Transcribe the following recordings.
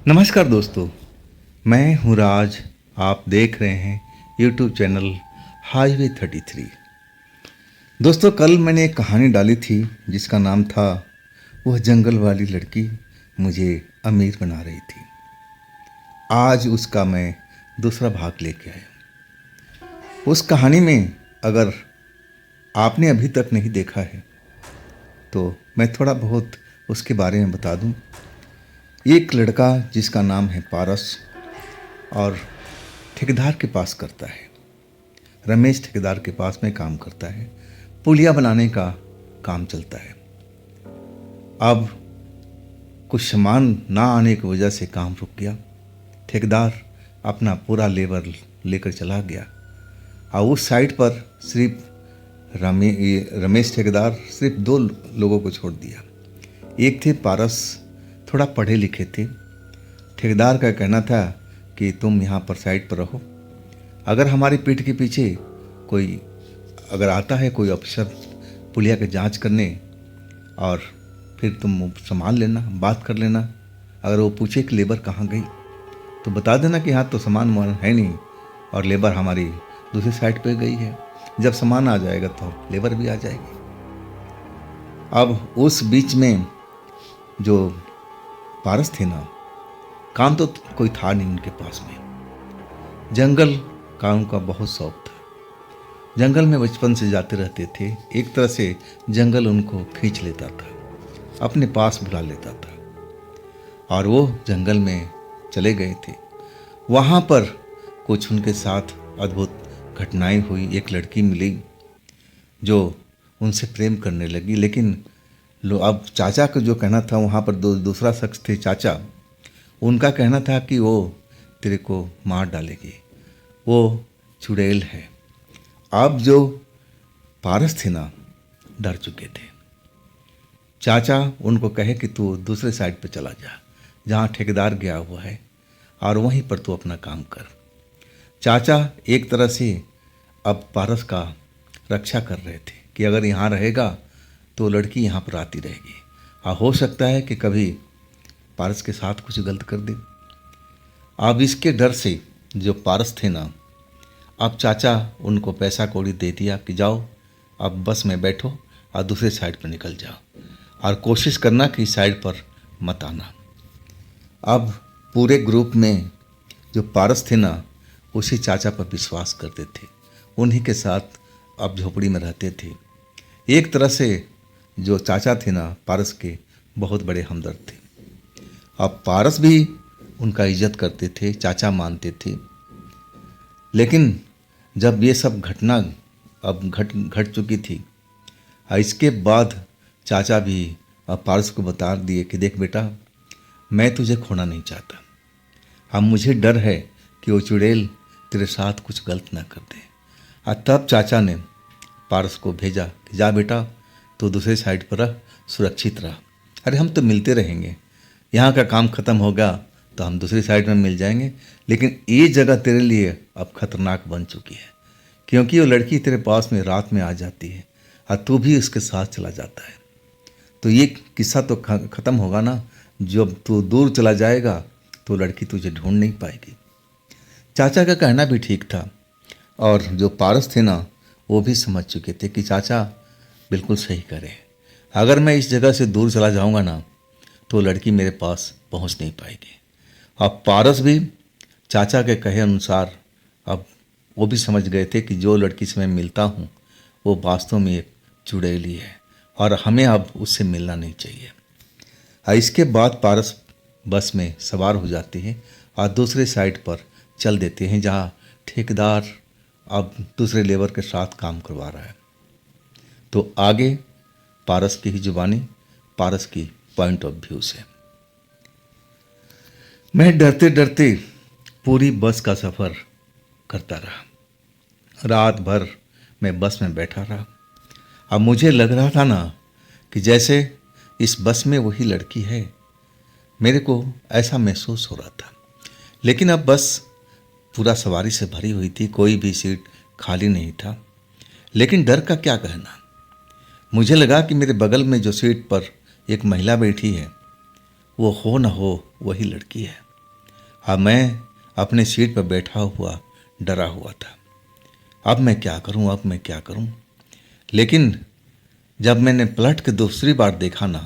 नमस्कार दोस्तों, मैं हूँ राज। आप देख रहे हैं यूट्यूब चैनल हाईवे 33। दोस्तों, कल मैंने एक कहानी डाली थी जिसका नाम था वह जंगल वाली लड़की मुझे अमीर बना रही थी। आज उसका मैं दूसरा भाग लेके आया। उस कहानी में अगर आपने अभी तक नहीं देखा है तो मैं थोड़ा बहुत उसके बारे में बता दूं। एक लड़का जिसका नाम है पारस और ठेकेदार के पास करता है, रमेश ठेकेदार के पास में काम करता है। पुलिया बनाने का काम चलता है। अब कुछ सामान ना आने की वजह से काम रुक गया। ठेकेदार अपना पूरा लेबर लेकर चला गया और उस साइड पर सिर्फ रमेश ठेकेदार सिर्फ दो लोगों को छोड़ दिया। एक थे पारस, थोड़ा पढ़े लिखे थे। ठेकेदार का कहना था कि तुम यहाँ पर साइड पर रहो, अगर हमारी पीठ के पीछे कोई अगर आता है कोई अफसर पुलिया की जांच करने, और फिर तुम संभाल लेना, बात कर लेना। अगर वो पूछे कि लेबर कहाँ गई तो बता देना कि यहाँ तो सामान वामान है नहीं और लेबर हमारी दूसरी साइड पे गई है। जब सामान आ जाएगा तो लेबर भी आ जाएगी। अब उस बीच में जो पारस थे ना, काम तो कोई था नहीं उनके पास में। जंगल का उनका बहुत शौक था। जंगल में बचपन से जाते रहते थे। एक तरह से जंगल उनको खींच लेता था, अपने पास बुला लेता था और वो जंगल में चले गए थे। वहाँ पर कुछ उनके साथ अद्भुत घटनाएं हुई। एक लड़की मिली जो उनसे प्रेम करने लगी, लेकिन अब चाचा का जो कहना था, वहाँ पर दूसरा शख्स थे चाचा, उनका कहना था कि वो तेरे को मार डालेगी, वो चुड़ैल है। अब जो पारस थे ना, डर चुके थे। चाचा उनको कहे कि तू दूसरे साइड पे चला जा जहाँ ठेकेदार गया हुआ है और वहीं पर तू अपना काम कर। चाचा एक तरह से अब पारस का रक्षा कर रहे थे कि अगर यहाँ रहेगा तो लड़की यहाँ पर आती रहेगी और हो सकता है कि कभी पारस के साथ कुछ गलत कर दे। अब इसके डर से जो पारस थे ना, अब चाचा उनको पैसा कौड़ी दे दिया कि जाओ अब बस में बैठो और दूसरे साइड पर निकल जाओ और कोशिश करना कि साइड पर मत आना। अब पूरे ग्रुप में जो पारस थे ना, उसी चाचा पर विश्वास करते थे। उन्हीं के साथ अब झोपड़ी में रहते थे। एक तरह से जो चाचा थे ना पारस के, बहुत बड़े हमदर्द थे। अब पारस भी उनका इज्जत करते थे, चाचा मानते थे। लेकिन जब ये सब घटना अब घट चुकी थी, इसके बाद चाचा भी अब पारस को बता दिए कि देख बेटा, मैं तुझे खोना नहीं चाहता। अब मुझे डर है कि वो चुड़ैल तेरे साथ कुछ गलत ना कर दे। और तब चाचा ने पारस को भेजा कि जा बेटा, तो दूसरे साइड पर रह, सुरक्षित रह। अरे हम तो मिलते रहेंगे, यहाँ का काम ख़त्म होगा तो हम दूसरी साइड में मिल जाएंगे, लेकिन ये जगह तेरे लिए अब खतरनाक बन चुकी है, क्योंकि वो लड़की तेरे पास में रात में आ जाती है और तू भी उसके साथ चला जाता है। तो ये किस्सा तो ख़त्म होगा ना। जब तू दूर चला जाएगा तो लड़की तुझे ढूंढ नहीं पाएगी। चाचा का कहना भी ठीक था और जो पारस थे ना, वो भी समझ चुके थे कि चाचा बिल्कुल सही करे। अगर मैं इस जगह से दूर चला जाऊंगा ना तो लड़की मेरे पास पहुंच नहीं पाएगी। अब पारस भी चाचा के कहे अनुसार अब वो भी समझ गए थे कि जो लड़की से मैं मिलता हूं वो वास्तव में एक चुड़ैली है और हमें अब उससे मिलना नहीं चाहिए। इसके बाद पारस बस में सवार हो जाते हैं और दूसरे साइड पर चल देते हैं जहाँ ठेकेदार अब दूसरे लेबर के साथ काम करवा रहा है। तो आगे पारस की ही जुबानी, पारस की पॉइंट ऑफ व्यू से। मैं डरते डरते पूरी बस का सफ़र करता रहा। रात भर मैं बस में बैठा रहा। अब मुझे लग रहा था ना कि जैसे इस बस में वही लड़की है। मेरे को ऐसा महसूस हो रहा था। लेकिन अब बस पूरा सवारी से भरी हुई थी, कोई भी सीट खाली नहीं था। लेकिन डर का क्या कहना, मुझे लगा कि मेरे बगल में जो सीट पर एक महिला बैठी है वो हो न हो वही लड़की है। अब मैं अपने सीट पर बैठा हुआ डरा हुआ था। अब मैं क्या करूं, अब मैं क्या करूं। लेकिन जब मैंने पलट के दूसरी बार देखा ना,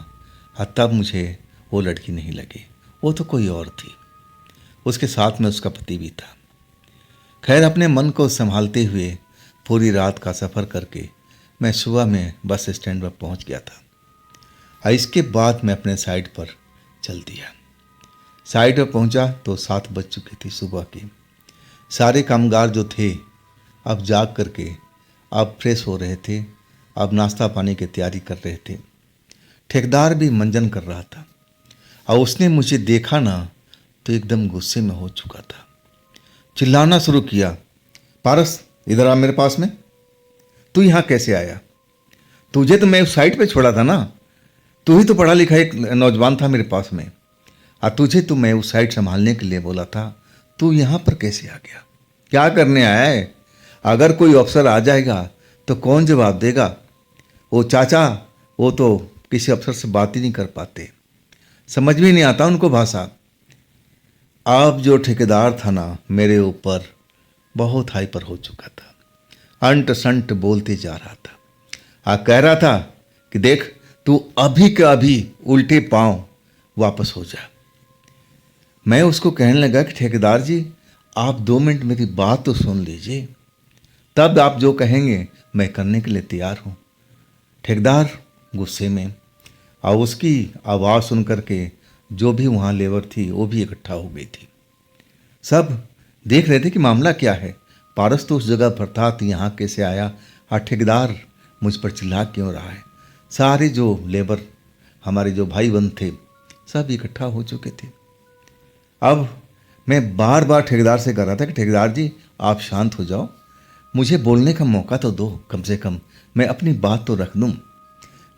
तब मुझे वो लड़की नहीं लगी, वो तो कोई और थी। उसके साथ में उसका पति भी था। खैर, अपने मन को संभालते हुए पूरी रात का सफ़र करके मैं सुबह में बस स्टैंड पर पहुंच गया था। और इसके बाद मैं अपने साइड पर चल दिया। साइड पर पहुंचा तो 7 बज चुकी थी सुबह की। सारे कामगार जो थे अब जाग करके अब फ्रेश हो रहे थे, अब नाश्ता पानी की तैयारी कर रहे थे। ठेकेदार भी मंजन कर रहा था और उसने मुझे देखा ना तो एकदम गुस्से में हो चुका था। चिल्लाना शुरू किया, पारस इधर आ मेरे पास में। तू यहाँ कैसे आया? तुझे तो मैं उस साइड पे छोड़ा था ना। तू ही तो पढ़ा लिखा एक नौजवान था मेरे पास में, और तुझे तो मैं उस साइड संभालने के लिए बोला था। तू यहाँ पर कैसे आ गया? क्या करने आया है? अगर कोई अफसर आ जाएगा तो कौन जवाब देगा? वो चाचा, वो तो किसी अफसर से बात ही नहीं कर पाते, समझ भी नहीं आता उनको भाषा। अब जो ठेकेदार था ना, मेरे ऊपर बहुत हाइपर हो चुका था। अंट संट बोलते जा रहा था। कह रहा था कि देख, तू अभी का अभी उल्टे पांव वापस हो जा। मैं उसको कहने लगा कि ठेकेदार जी, आप 2 मिनट मेरी बात तो सुन लीजिए, तब आप जो कहेंगे मैं करने के लिए तैयार हूँ। ठेकेदार गुस्से में, और उसकी आवाज़ सुन करके जो भी वहाँ लेबर थी वो भी इकट्ठा हो गई थी। सब देख रहे थे कि मामला क्या है। पारस तो उस जगह पर था, तो यहाँ कैसे आया, और ठेकेदार मुझ पर चिल्ला क्यों रहा है। सारे जो लेबर, हमारे जो भाई बंद थे, सब इकट्ठा हो चुके थे। अब मैं बार बार ठेकेदार से कह रहा था कि ठेकेदार जी, आप शांत हो जाओ, मुझे बोलने का मौका तो दो, कम से कम मैं अपनी बात तो रख दूं।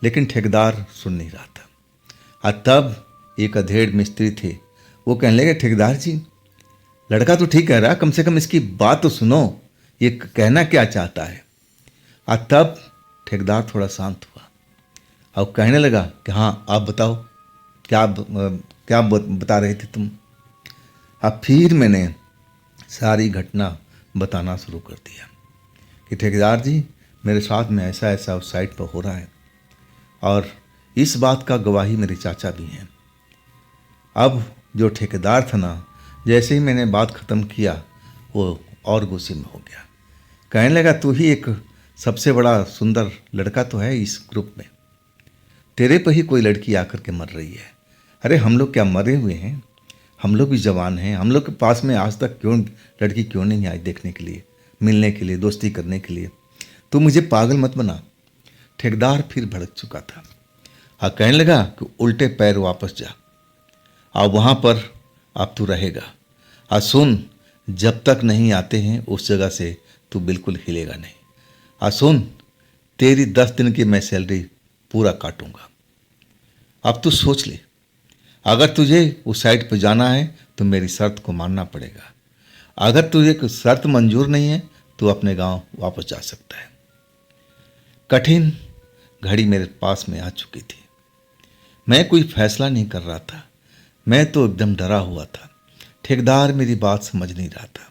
लेकिन ठेकेदार सुन नहीं रहा था। और तब एक अधेड़ मिस्त्री थे, वो कहने लगे, ठेकेदार जी, लड़का तो ठीक कह रहा, कम से कम इसकी बात तो सुनो, ये कहना क्या चाहता है। और तब ठेकेदार थोड़ा शांत हुआ और कहने लगा कि हाँ, आप बताओ, क्या बता रहे थे तुम। अब फिर मैंने सारी घटना बताना शुरू कर दिया कि ठेकेदार जी, मेरे साथ में ऐसा ऐसा उस साइट पर हो रहा है, और इस बात का गवाही मेरे चाचा भी हैं। अब जो ठेकेदार था ना, जैसे ही मैंने बात ख़त्म किया, वो और गुस्से में हो गया। कहने लगा, तू ही एक सबसे बड़ा सुंदर लड़का तो है इस ग्रुप में, तेरे पर ही कोई लड़की आकर के मर रही है। अरे हम लोग क्या मरे हुए हैं? हम लोग भी जवान हैं। हम लोग के पास में आज तक लड़की क्यों नहीं आई देखने के लिए, मिलने के लिए, दोस्ती करने के लिए? तू मुझे पागल मत बना। ठेकेदार फिर भड़क चुका था और कहने लगा कि उल्टे पैर वापस जा, और वहाँ पर अब तू रहेगा। और सुन, जब तक नहीं आते हैं उस जगह से तू बिल्कुल हिलेगा नहीं। और सुन, तेरी 10 दिन की मैं सैलरी पूरा काटूंगा। अब तू सोच ले, अगर तुझे उस साइट पर जाना है तो मेरी शर्त को मानना पड़ेगा। अगर तुझे कोई शर्त मंजूर नहीं है तो अपने गांव वापस जा सकता है। कठिन घड़ी मेरे पास में आ चुकी थी। मैं कोई फैसला नहीं कर रहा था। मैं तो एकदम डरा हुआ था। ठेकेदार मेरी बात समझ नहीं रहा था।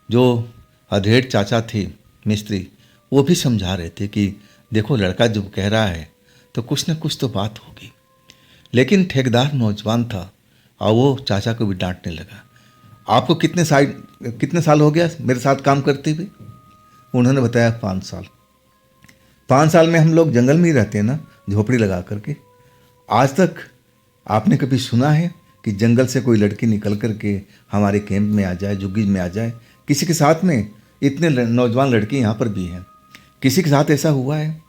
जो अधेड़ चाचा थे मिस्त्री, वो भी समझा रहे थे कि देखो, लड़का जब कह रहा है तो कुछ न कुछ तो बात होगी। लेकिन ठेकेदार नौजवान था और वो चाचा को भी डांटने लगा। आपको कितने साल हो गया मेरे साथ काम करते हुए? उन्होंने बताया 5 साल। 5 साल में हम लोग जंगल में ही रहते हैं ना, झोपड़ी लगा करके। आज तक आपने कभी सुना है कि जंगल से कोई लड़की निकल करके हमारे कैंप में आ जाए, झुग्गी में आ जाए? किसी के साथ में? इतने नौजवान लड़के यहाँ पर भी हैं, किसी के साथ ऐसा हुआ है?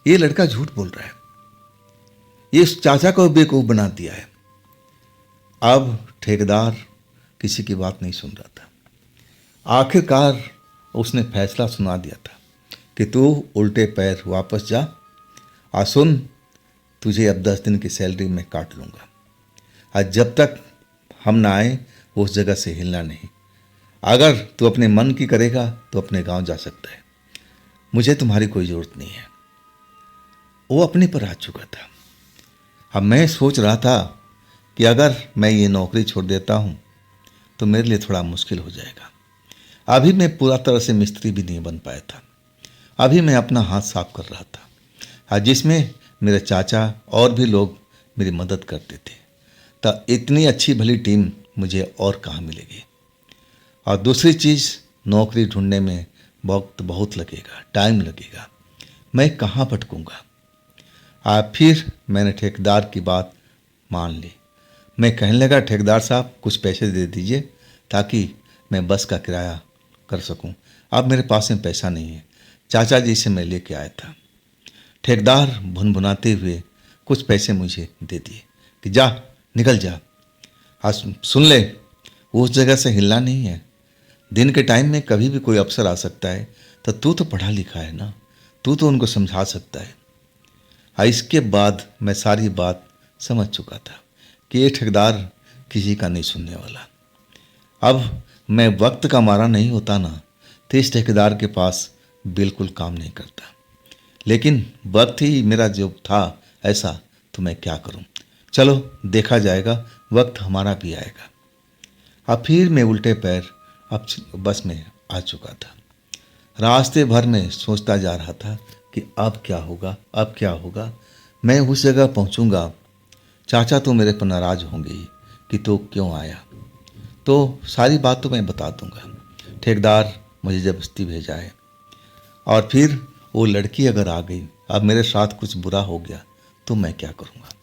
ये लड़का झूठ बोल रहा है। ये इस चाचा को बेवकूफ़ बना दिया है। अब ठेकेदार किसी की बात नहीं सुन रहा था। आखिरकार उसने फैसला सुना दिया था कि तू उल्टे पैर वापस जा, और सुन, तुझे अब 10 दिन की सैलरी मैं काट लूँगा, और जब तक हम ना आए उस जगह से हिलना नहीं। अगर तू अपने मन की करेगा तो अपने गांव जा सकता है, मुझे तुम्हारी कोई ज़रूरत नहीं है। वो अपने पर आ चुका था। अब मैं सोच रहा था कि अगर मैं ये नौकरी छोड़ देता हूँ तो मेरे लिए थोड़ा मुश्किल हो जाएगा। अभी मैं पूरा तरह से मिस्त्री भी नहीं बन पाया था। अभी मैं अपना हाथ साफ कर रहा था, और जिसमें मेरे चाचा और भी लोग मेरी मदद करते थे। तो इतनी अच्छी भली टीम मुझे और कहाँ मिलेगी। और दूसरी चीज़, नौकरी ढूंढने में वक्त बहुत लगेगा, टाइम लगेगा, मैं कहाँ भटकूंगा। फिर मैंने ठेकेदार की बात मान ली। मैं कहने लगा, ठेकेदार साहब कुछ पैसे दे दीजिए ताकि मैं बस का किराया कर सकूं। अब मेरे पास में पैसा नहीं है, चाचा जी से मैं लेके आया था। ठेकेदार भुनभुनाते हुए कुछ पैसे मुझे दे दिए कि जा, निकल जा। आज सुन ले, उस जगह से हिलना नहीं है। दिन के टाइम में कभी भी कोई अफसर आ सकता है, तो तू तो पढ़ा लिखा है ना, तू तो उनको समझा सकता है। इसके बाद मैं सारी बात समझ चुका था कि ये ठेकेदार किसी का नहीं सुनने वाला। अब मैं वक्त का मारा नहीं होता ना, तो इस ठेकेदार के पास बिल्कुल काम नहीं करता। लेकिन वक्त ही मेरा जो था ऐसा, तो मैं क्या करूं। चलो देखा जाएगा, वक्त हमारा भी आएगा। अब फिर मैं उल्टे पैर अब बस में आ चुका था। रास्ते भर में सोचता जा रहा था कि अब क्या होगा, अब क्या होगा। मैं उस जगह पहुंचूंगा, चाचा तो मेरे पर नाराज होंगे ही कि तो क्यों आया। तो सारी बात तो मैं बता दूंगा। ठेकेदार मुझे जबरदस्ती भेजा है, और फिर वो लड़की अगर आ गई, अब मेरे साथ कुछ बुरा हो गया तो मैं क्या करूँगा।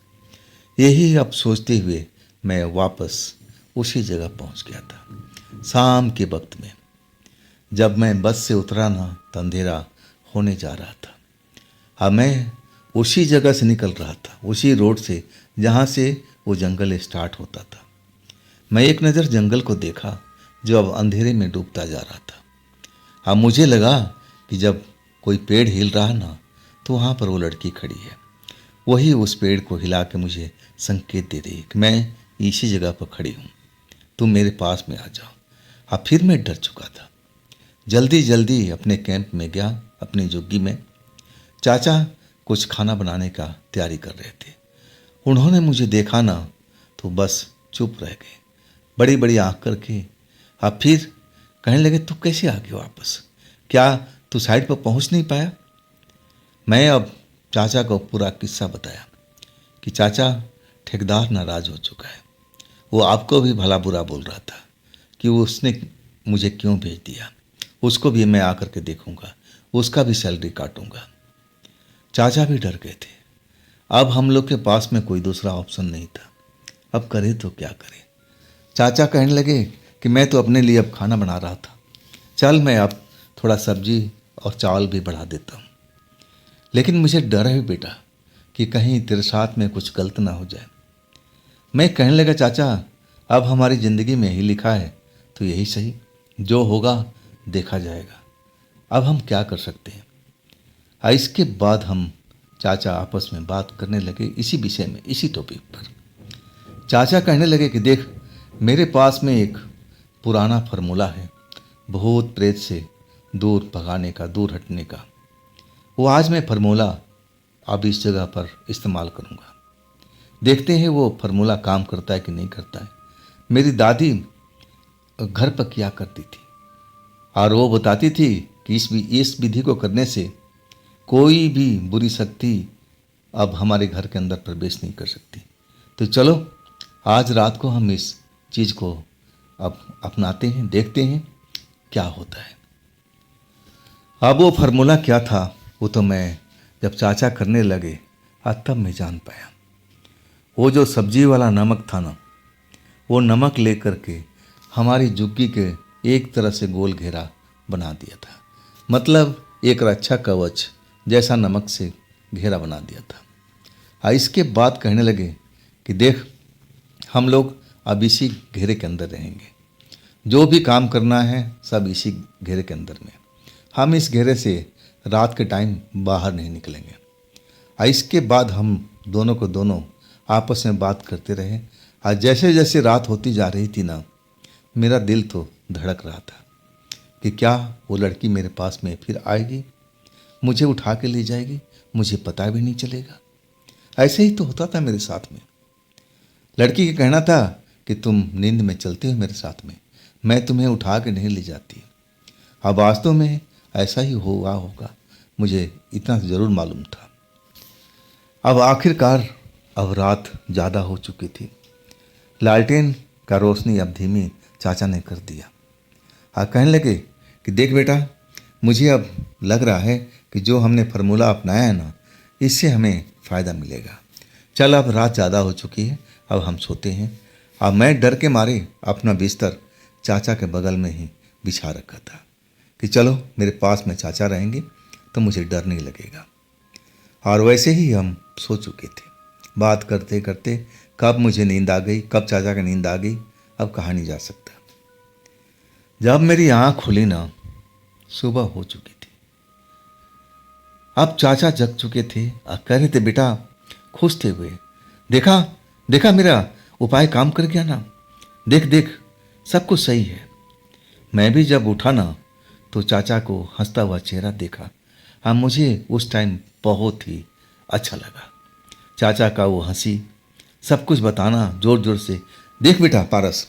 यही अब सोचते हुए मैं वापस उसी जगह पहुंच गया था। शाम के वक्त में जब मैं बस से उतरा ना, तो अंधेरा होने जा रहा था। अब मैं उसी जगह से निकल रहा था, उसी रोड से जहाँ से वो जंगल स्टार्ट होता था। मैं एक नज़र जंगल को देखा जो अब अंधेरे में डूबता जा रहा था। अब मुझे लगा कि जब कोई पेड़ हिल रहा ना, तो वहाँ पर वो लड़की खड़ी है। वही उस पेड़ को हिला के मुझे संकेत दे रही कि मैं इसी जगह पर खड़ी हूँ, तुम मेरे पास में आ जाओ। अब फिर मैं डर चुका था। जल्दी जल्दी अपने कैंप में गया, अपनी झुग्गी में। चाचा कुछ खाना बनाने का तैयारी कर रहे थे। उन्होंने मुझे देखा ना, तो बस चुप रह गए, बड़ी बड़ी आँख करके। अब फिर कहने लगे, तू कैसे आ गया वापस, क्या तू साइड पर पहुंच नहीं पाया। मैं अब चाचा को पूरा किस्सा बताया कि चाचा, ठेकेदार नाराज हो चुका है, वो आपको भी भला बुरा बोल रहा था कि वो उसने मुझे क्यों भेज दिया, उसको भी मैं आकर के देखूंगा, उसका भी सैलरी काटूंगा। चाचा भी डर गए थे। अब हम लोग के पास में कोई दूसरा ऑप्शन नहीं था, अब करे तो क्या करे। चाचा कहने लगे कि मैं तो अपने लिए अब खाना बना रहा था, चल मैं अब थोड़ा सब्जी और चावल भी बढ़ा देता हूँ। लेकिन मुझे डर है बेटा कि कहीं तेरे साथ में कुछ गलत ना हो जाए। मैं कहने लगा, चाचा अब हमारी ज़िंदगी में ही लिखा है तो यही सही, जो होगा देखा जाएगा, अब हम क्या कर सकते हैं। इसके बाद हम चाचा आपस में बात करने लगे इसी विषय में, इसी टॉपिक पर। चाचा कहने लगे कि देख, मेरे पास में एक पुराना फार्मूला है भूत प्रेत से दूर भगाने का, दूर हटने का। वो आज मैं फार्मूला अब इस जगह पर इस्तेमाल करूँगा, देखते हैं वो फार्मूला काम करता है कि नहीं करता है। मेरी दादी घर पर किया करती थी, और वो बताती थी कि इस विधि को करने से कोई भी बुरी शक्ति अब हमारे घर के अंदर प्रवेश नहीं कर सकती। तो चलो आज रात को हम इस चीज़ को अब अपनाते हैं, देखते हैं क्या होता है। अब वो फार्मूला क्या था वो तो मैं जब चाचा करने लगे तब मैं जान पाया। वो जो सब्जी वाला नमक था ना, वो नमक लेकर के हमारी झुग्गी के एक तरह से गोल घेरा बना दिया था, मतलब एक रक्षा कवच जैसा नमक से घेरा बना दिया था। इसके बाद कहने लगे कि देख, हम लोग अब इसी घेरे के अंदर रहेंगे, जो भी काम करना है सब इसी घेरे के अंदर में, हम इस घेरे से रात के टाइम बाहर नहीं निकलेंगे। इसके बाद हम दोनों को दोनों आपस में बात करते रहे। और जैसे जैसे रात होती जा रही थी ना, मेरा दिल तो धड़क रहा था कि क्या वो लड़की मेरे पास में फिर आएगी, मुझे उठा के ले जाएगी, मुझे पता भी नहीं चलेगा। ऐसे ही तो होता था मेरे साथ में। लड़की का कहना था कि तुम नींद में चलते हो मेरे साथ में, मैं तुम्हें उठा के नहीं ले जाती। अब वास्तव में ऐसा ही हुआ होगा, मुझे इतना ज़रूर मालूम था। अब आखिरकार अब रात ज़्यादा हो चुकी थी। लालटेन का रोशनी अब धीमी चाचा ने कर दिया। कहने लगे कि देख बेटा, मुझे अब लग रहा है कि जो हमने फार्मूला अपनाया है ना, इससे हमें फ़ायदा मिलेगा। चल अब रात ज़्यादा हो चुकी है, अब हम सोते हैं। अब मैं डर के मारे अपना बिस्तर चाचा के बगल में ही बिछा रखा था कि चलो मेरे पास में चाचा रहेंगे तो मुझे डर नहीं लगेगा। और वैसे ही हम सो चुके थे। बात करते करते कब मुझे नींद आ गई, कब चाचा की नींद आ गई, अब कहा नहीं जा सकता। जब मेरी आँख खुली ना, सुबह हो चुकी थी। अब चाचा जग चुके थे और कह रहे थे बेटा खुश थे हुए, देखा देखा मेरा उपाय काम कर गया ना, देख देख सब कुछ सही है। मैं भी जब उठा ना तो चाचा को हंसता हुआ चेहरा देखा। हाँ, मुझे उस टाइम बहुत ही अच्छा लगा। चाचा का वो हंसी, सब कुछ बताना जोर जोर से, देख बेटा पारस,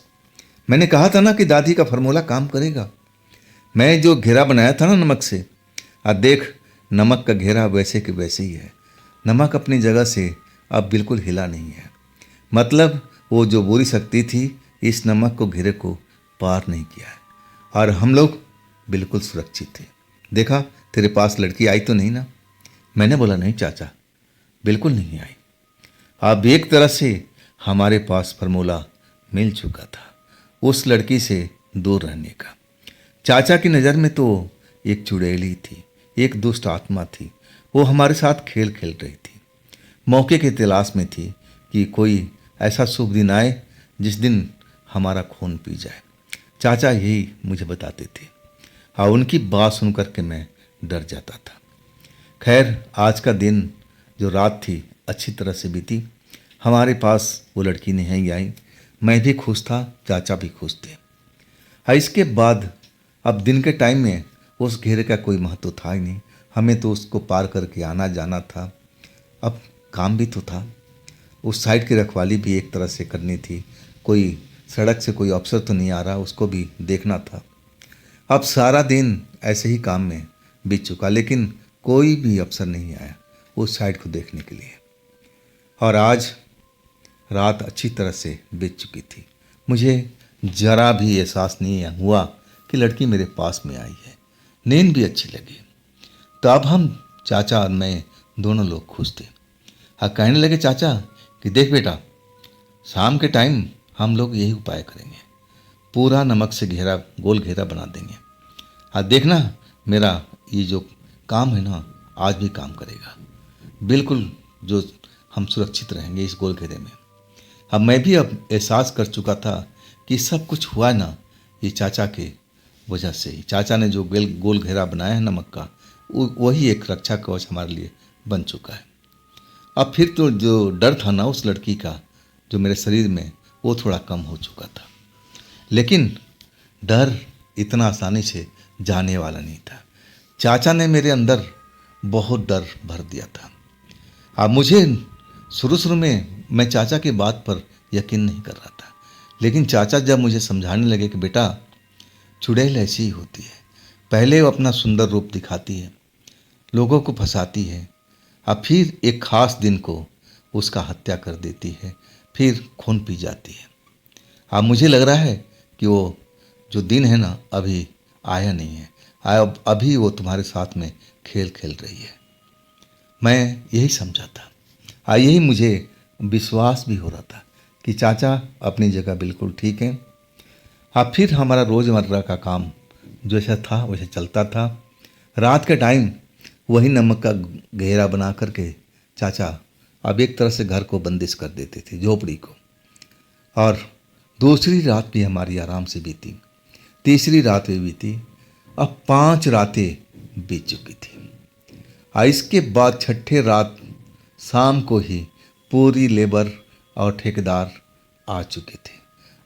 मैंने कहा था ना कि दादी का फार्मूला काम करेगा। मैं जो घेरा बनाया था ना नमक से, देख नमक का घेरा वैसे के वैसे ही है। नमक अपनी जगह से अब बिल्कुल हिला नहीं है। मतलब वो जो बुरी शक्ति थी इस नमक को घेरे को पार नहीं किया है और हम लोग बिल्कुल सुरक्षित थे। देखा तेरे पास लड़की आई तो नहीं ना? मैंने बोला नहीं चाचा, बिल्कुल नहीं आई। अब एक तरह से हमारे पास फार्मूला मिल चुका था उस लड़की से दूर रहने का। चाचा की नज़र में तो एक चुड़ैली थी, एक दुष्ट आत्मा थी। वो हमारे साथ खेल खेल रही थी। मौके की तलाश में थी कि कोई ऐसा शुभ दिन आए जिस दिन हमारा खून पी जाए। चाचा यही मुझे बताते थे और उनकी बात सुन कर के मैं डर जाता था। खैर आज का दिन जो रात थी अच्छी तरह से बीती। हमारे पास वो लड़की नहीं आई। मैं भी खुश था, चाचा भी खुश थे। इसके बाद अब दिन के टाइम में उस घेरे का कोई महत्व था ही नहीं। हमें तो उसको पार करके आना जाना था। अब काम भी तो था, उस साइड की रखवाली भी एक तरह से करनी थी। कोई सड़क से कोई अफसर तो नहीं आ रहा, उसको भी देखना था। अब सारा दिन ऐसे ही काम में बीत चुका, लेकिन कोई भी अफसर नहीं आया उस साइड को देखने के लिए। और आज रात अच्छी तरह से बीत चुकी थी। मुझे जरा भी एहसास नहीं हुआ कि लड़की मेरे पास में आई है। नींद भी अच्छी लगी। तो अब हम चाचा और मैं दोनों लोग खुश थे। कहने लगे चाचा कि देख बेटा, शाम के टाइम हम लोग यही उपाय करेंगे, पूरा नमक से घेरा, गोल घेरा बना देंगे। देखना मेरा ये जो काम है ना आज भी काम करेगा। बिल्कुल जो हम सुरक्षित रहेंगे इस गोल घेरे में। अब मैं भी अब एहसास कर चुका था कि सब कुछ हुआ ना ये चाचा के वजह से ही। चाचा ने जो गोल घेरा बनाया है नमक का, वही एक रक्षा कवच हमारे लिए बन चुका है। अब फिर तो जो डर था ना उस लड़की का जो मेरे शरीर में, वो थोड़ा कम हो चुका था। लेकिन डर इतना आसानी से जाने वाला नहीं था। चाचा ने मेरे अंदर बहुत डर भर दिया था। अब मुझे शुरू में मैं चाचा की बात पर यकीन नहीं कर रहा था, लेकिन चाचा जब मुझे समझाने लगे कि बेटा चुड़ैल ऐसी ही होती है, पहले वो अपना सुंदर रूप दिखाती है, लोगों को फंसाती है, अब फिर एक खास दिन को उसका हत्या कर देती है, फिर खून पी जाती है। अब मुझे लग रहा है कि वो जो दिन है ना अभी आया नहीं है, अभी वो तुम्हारे साथ में खेल खेल रही है। मैं यही समझा था, यही मुझे विश्वास भी हो रहा था कि चाचा अपनी जगह बिल्कुल ठीक है। फिर हमारा रोज़मर्रा का काम जैसा था वैसे चलता था। रात के टाइम वही नमक का घेरा बना करके चाचा अब एक तरह से घर को बंदिश कर देते थे, झोपड़ी को। और दूसरी रात भी हमारी आराम से बीती, तीसरी रात भी बीती, अब 5 रातें बीत चुकी थी। इसके बाद छठे रात शाम को ही पूरी लेबर और ठेकेदार आ चुके थे।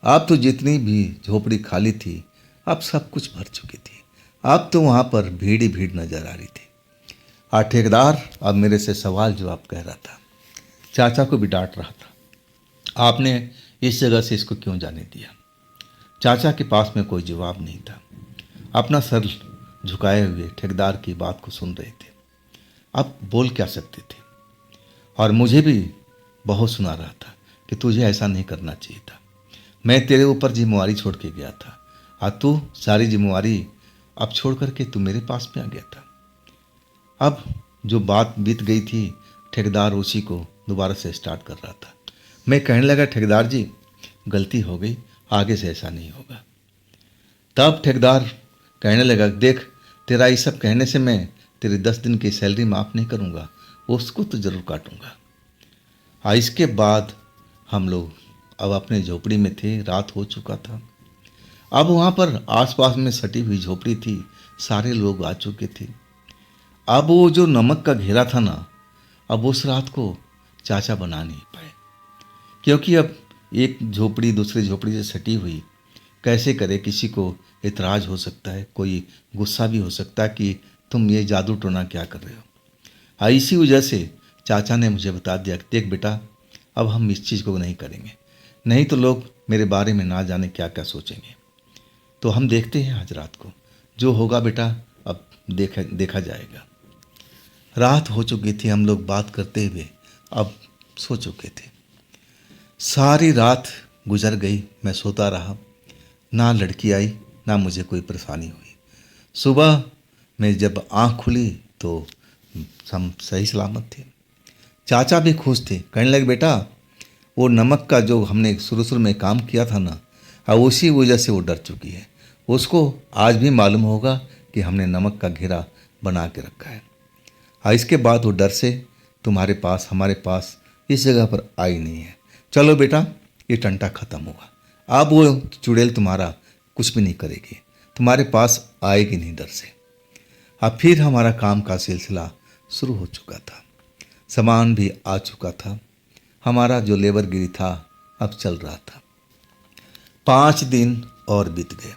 अब तो जितनी भी झोपड़ी खाली थी अब सब कुछ भर चुकी थी। अब तो वहाँ पर भीड़ ही भीड़ नजर आ रही थी। ठेकेदार अब मेरे से सवाल जवाब कह रहा था, चाचा को भी डांट रहा था, आपने इस जगह से इसको क्यों जाने दिया? चाचा के पास में कोई जवाब नहीं था। अपना सर झुकाए हुए ठेकेदार की बात को सुन रहे थे। अब बोल क्या सकते थे। और मुझे भी बहुत सुना रहा था कि तुझे ऐसा नहीं करना चाहिए था। मैं तेरे ऊपर जिम्मेवारी छोड़ के गया था और तू सारी जिम्मेवारी अब छोड़ करके तू मेरे पास में आ गया था। अब जो बात बीत गई थी, ठेकेदार उसी को दोबारा से स्टार्ट कर रहा था। मैं कहने लगा, ठेकेदार जी गलती हो गई, आगे से ऐसा नहीं होगा। तब ठेकेदार कहने लगा, देख तेरा ये सब कहने से मैं तेरी 10 दिन की सैलरी माफ़ नहीं करूँगा, उसको तो ज़रूर काटूँगा। इसके बाद हम लोग अब अपने झोपड़ी में थे, रात हो चुका था। अब वहाँ पर आसपास में सटी हुई झोपड़ी थी, सारे लोग आ चुके थे। अब वो जो नमक का घेरा था ना, अब उस रात को चाचा बना नहीं पाए, क्योंकि अब एक झोपड़ी दूसरी झोपड़ी से सटी हुई, कैसे करे, किसी को इतराज़ हो सकता है, कोई गुस्सा भी हो सकता है कि तुम ये जादू टोना क्या कर रहे हो। इसी वजह से चाचा ने मुझे बता दिया कि देख बेटा, अब हम इस चीज़ को नहीं करेंगे, नहीं तो लोग मेरे बारे में ना जाने क्या क्या सोचेंगे। तो हम देखते हैं आज रात को जो होगा बेटा, अब देखा जाएगा। रात हो चुकी थी, हम लोग बात करते हुए अब सो चुके थे। सारी रात गुजर गई, मैं सोता रहा, ना लड़की आई ना मुझे कोई परेशानी हुई। सुबह में जब आँख खुली तो हम सही सलामत थे। चाचा भी खुश थे, कहने लगे बेटा वो नमक का जो हमने शुरू में काम किया था ना, अब उसी वजह से वो डर चुकी है। उसको आज भी मालूम होगा कि हमने नमक का घेरा बना के रखा है। इसके बाद वो डर से तुम्हारे पास, हमारे पास इस जगह पर आई नहीं है। चलो बेटा, ये टंटा खत्म हुआ, अब वो चुड़ैल तुम्हारा कुछ भी नहीं करेगी, तुम्हारे पास आएगी नहीं डर से। अब फिर हमारा काम का सिलसिला शुरू हो चुका था, सामान भी आ चुका था, हमारा जो लेबरगिरी था अब चल रहा था। 5 दिन और बीत गए,